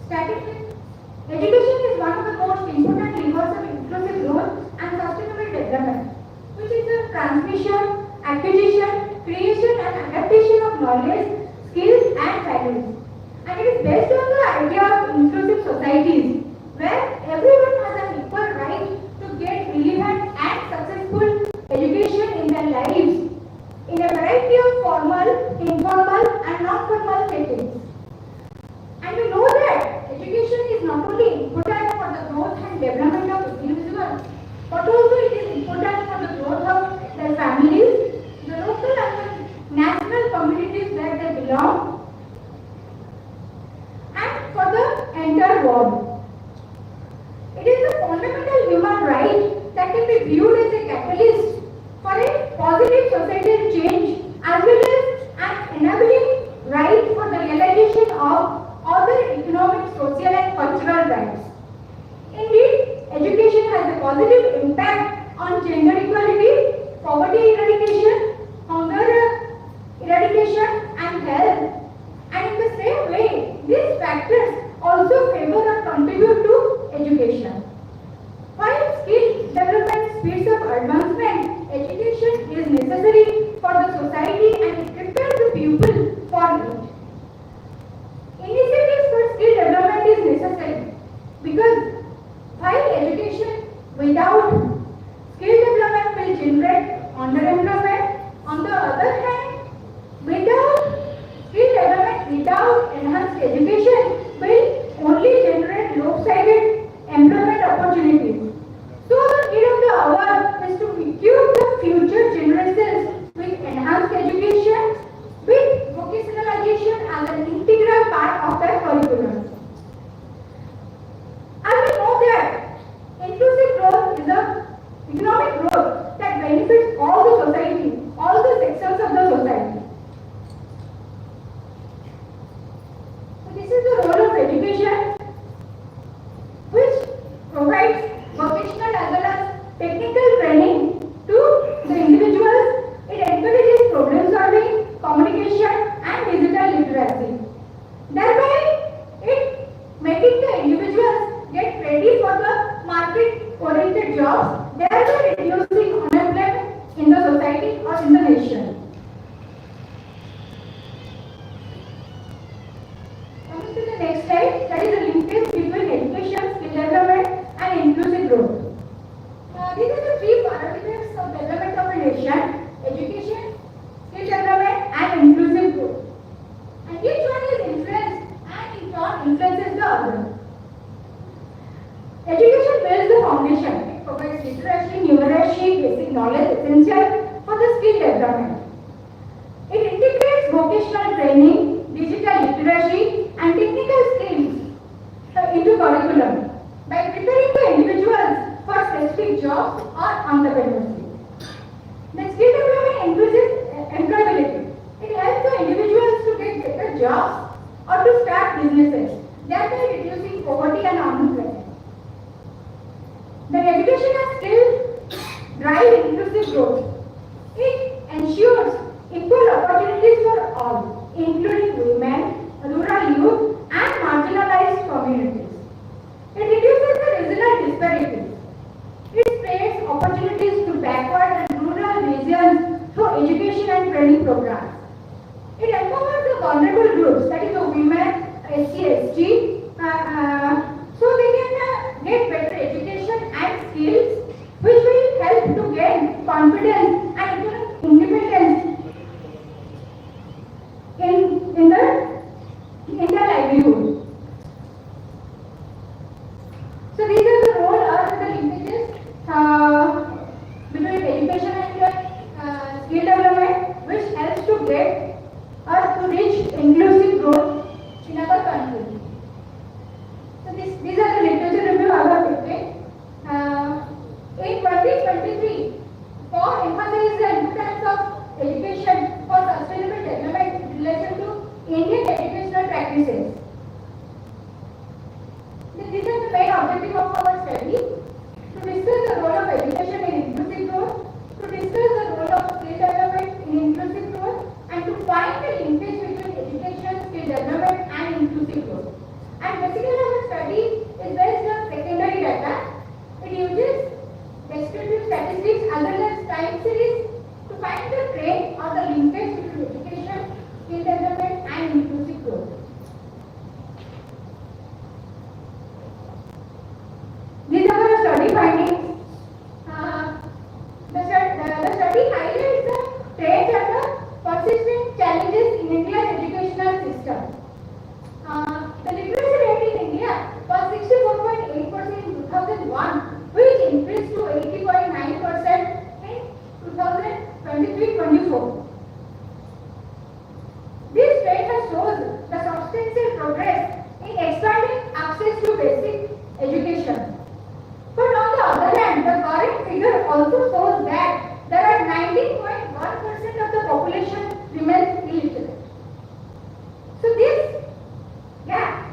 Statistics. Education is one of the most important levers of inclusive growth and sustainable development, which is the transmission, acquisition, creation and adaptation of knowledge, skills and values. And it is based on the idea of inclusive societies, where everyone has an equal right to get relevant and successful education in their lives in a variety of formal, informal and non-formal settings. And we know that education is not only important for the growth and development of individuals, but also it is important for the growth of their families, the local and the national communities where they belong, and for the entire world. It is a fundamental human right that can be viewed as a catalyst for a positive societal change, as well as an enabling right for the realization of other economic, social and cultural rights. Indeed, education has a positive impact on gender equality, poverty eradication, hunger eradication and health. And in the same way, these factors also favor or contribute to education. While skill development speeds up advancement, education is necessary for the society and it prepares the pupil for it. Initiatives for skill development is necessary because while education without skill development will generate underemployment, on the other hand, without skill development without enhanced education will only generate lopsided employment opportunities. So the need of the hour is to equip the future generations with enhanced education, with vocationalization as an integral part of their curriculum. As we know that inclusive in the nation. Coming to the next slide, that is the linkage between education, skill development and inclusive growth. These are the three parameters of development of a nation: education, skill development and inclusive growth. And each one is influenced and in turn influences the other. Education builds the foundation. It provides literacy, numeracy, basic knowledge essential for the skill development. It integrates vocational training, digital literacy and technical skills into curriculum by preparing the individuals for specific jobs or entrepreneurship. The skill development increases employability. It helps the individuals to get better jobs or to start businesses, thereby reducing poverty and unemployment. The education and skills drive inclusive growth. It ensures equal opportunities for all, including women, rural youth, and marginalized communities. It reduces the regional disparities. It creates opportunities to backward and rural regions through education and training programs. It empowers the vulnerable groups, that is the women, SC, ST, so they can get better education and skills, which will help to gain confidence and economic independence in their livelihood. So these are the role of the linkages between education and skill development, which helps to get us to reach inclusive growth in our country. So these are the literature review I have taken. In 2023, for emphasizing the importance of education for sustainable development in relation to Indian educational practices. These are the main objectives of our study: to discuss the role of education in inclusive growth, to discuss the role of skill development in inclusive growth, and to find the linkage between education, skill development, and inclusive growth. And basically, our study is based on secondary data. It uses descriptive statistics as well as time series to find the trend or the linkage between education, skill development, and inclusive growth. These are our study findings. The study highlights the trends and the persistent challenges in India's educational system. The literacy rate in India was 64.8% in 2001, which increased to 80.9% in 2023-24. This trend has shown the substantial progress in expanding access to basic education. But on the other hand, the current figure also shows that there are 19.1% of the population remains illiterate. So this gap.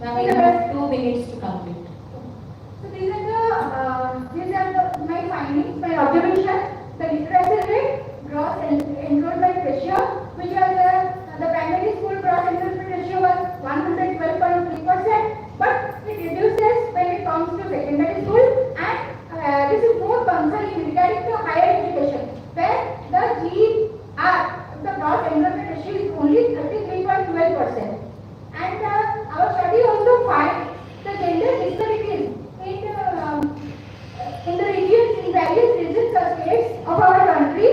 Now we have 2 minutes to complete. So these are my findings, my observation. The literacy rate, gross enrollment ratio, which was the primary school gross enrollment ratio was 112.3%, but it reduces when it comes to secondary school, and this is more concerning regarding to higher education, where the GER, the gross enrollment ratio is only 33.12%. And our study also finds the gender disparities in the regions, in various regions or states of our country,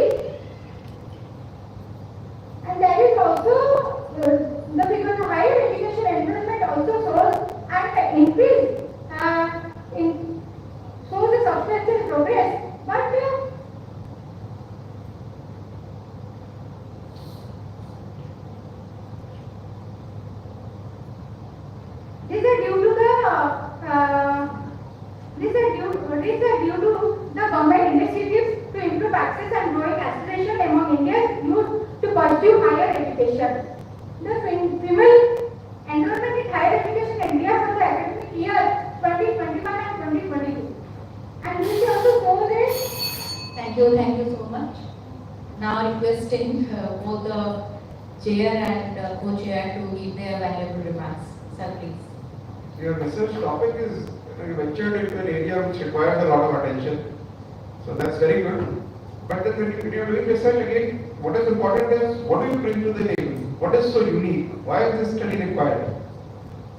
and that is also the figure of higher education enrollment also shows an increase shows a substantial progress, but these are due to the government initiatives to improve access and growing aspiration among India's youth to pursue higher education. The female enrollment in higher education in India for the academic year 2021 and 2022. And this also shows it. Thank you so much. Now requesting both the chair and co-chair to give their valuable remarks. Sir, please. Your research topic is, you ventured into an area which requires a lot of attention. So that's very good. But then when you are doing research again, what is important is what do you bring to the table? What is so unique? Why is this study required?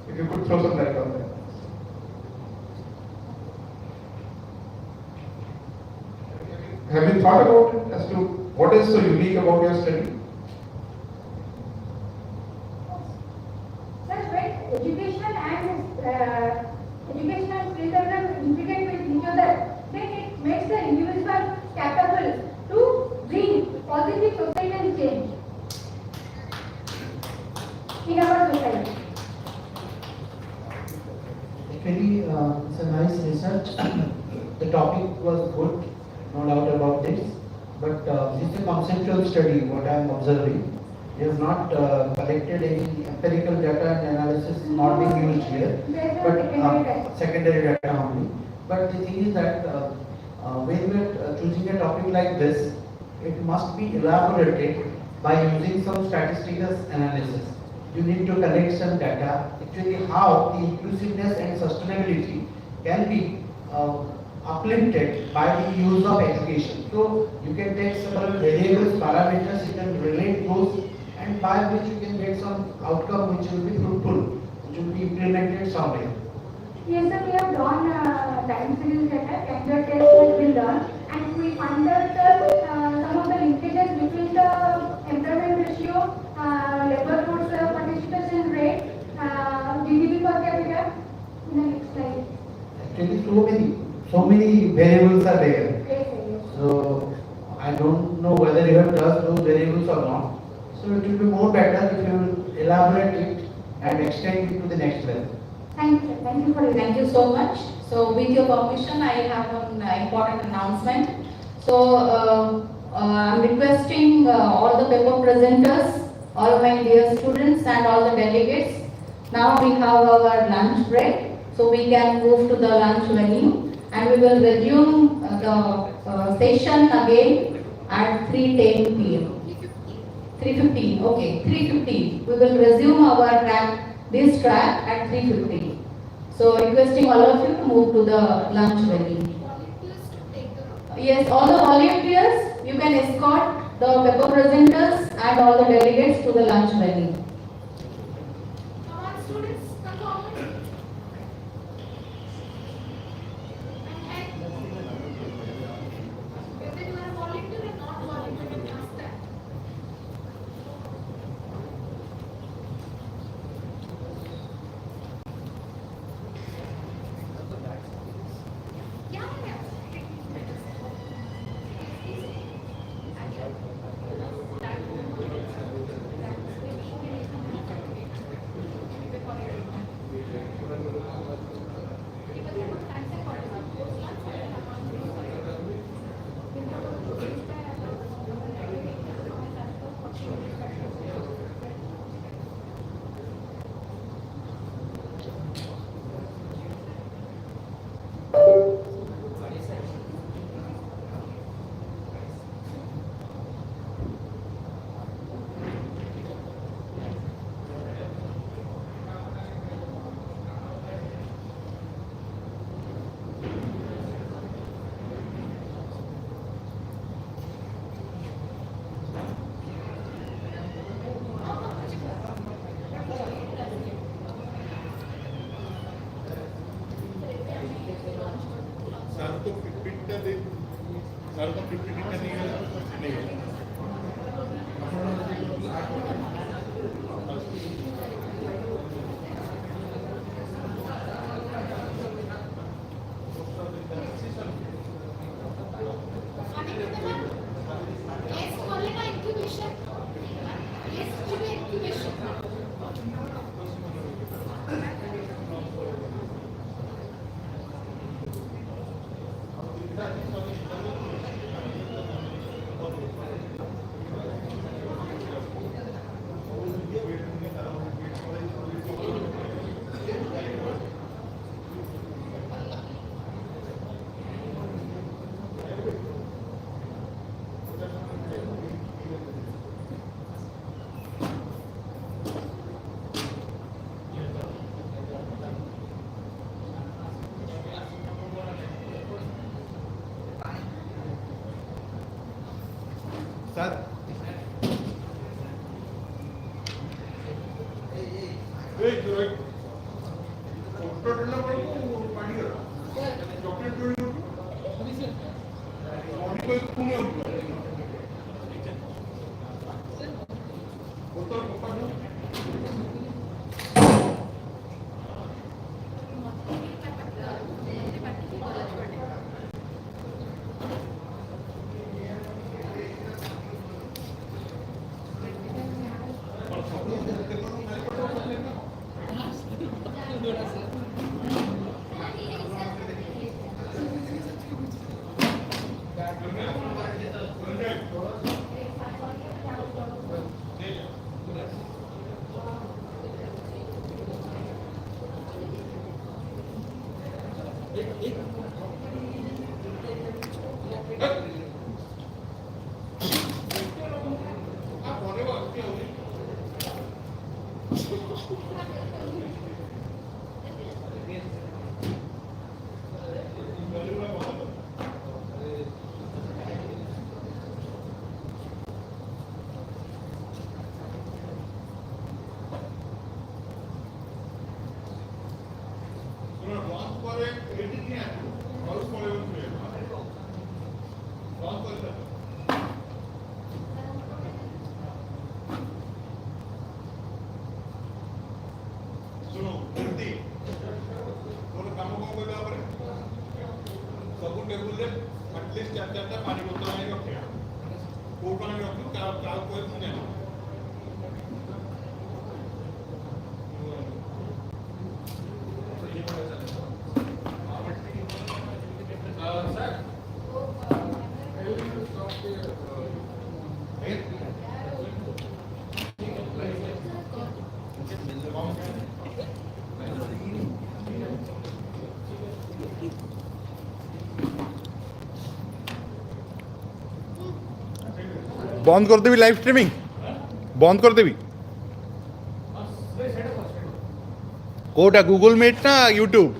If you could throw some light on that. Have you thought about it as to what is so unique about your study? That's right. Education and skills are integrated with each other. Then it makes the individual capable to bring positive societal change in our society. Actually, it's a nice research. The topic was good, no doubt about this. But this is a conceptual study, what I am observing. We have not collected any empirical data and analysis is not being used here, but secondary data only. But the thing is that when we are choosing a topic like this, it must be elaborated by using some statistical analysis. You need to collect some data, actually how the inclusiveness and sustainability can be uplifted by the use of education. So you can take several variables, parameters, you can relate those, and by which you can get some outcome which will be fruitful, which will be implemented somewhere. Yes, sir, we have drawn time series data, gender test has been done, and we found that some of the linkages between the employment ratio, labor force participation rate, GDP per capita. In the next slide. Actually, so many variables are there. Yes, sir, yes. So I don't know whether you have touched those variables or not. So it will be more better if you elaborate it and extend it to the next level. Thank you, sir. Thank you for your Thank you so much. So with your permission, I have an important announcement. So I'm requesting all the paper presenters, all my dear students and all the delegates. Now we have our lunch break, so we can move to the lunch venue and we will resume the session again at 3:10 p.m. 3:15, okay, 3:15. We will resume our this track at 3:15. So requesting all of you to move to the lunch venue. Yes, all the volunteers, you can escort the paper presenters and all the delegates to the lunch venue. Come on, students, come forward. Whether you are volunteer or not volunteer, you can ask that. Yeah, yeah. Yes, Corona incubation. Yes, to be incubation. বন্ধ করে দেবি live streaming, বন্ধ করে দেবি। কোটা Google meet না YouTube?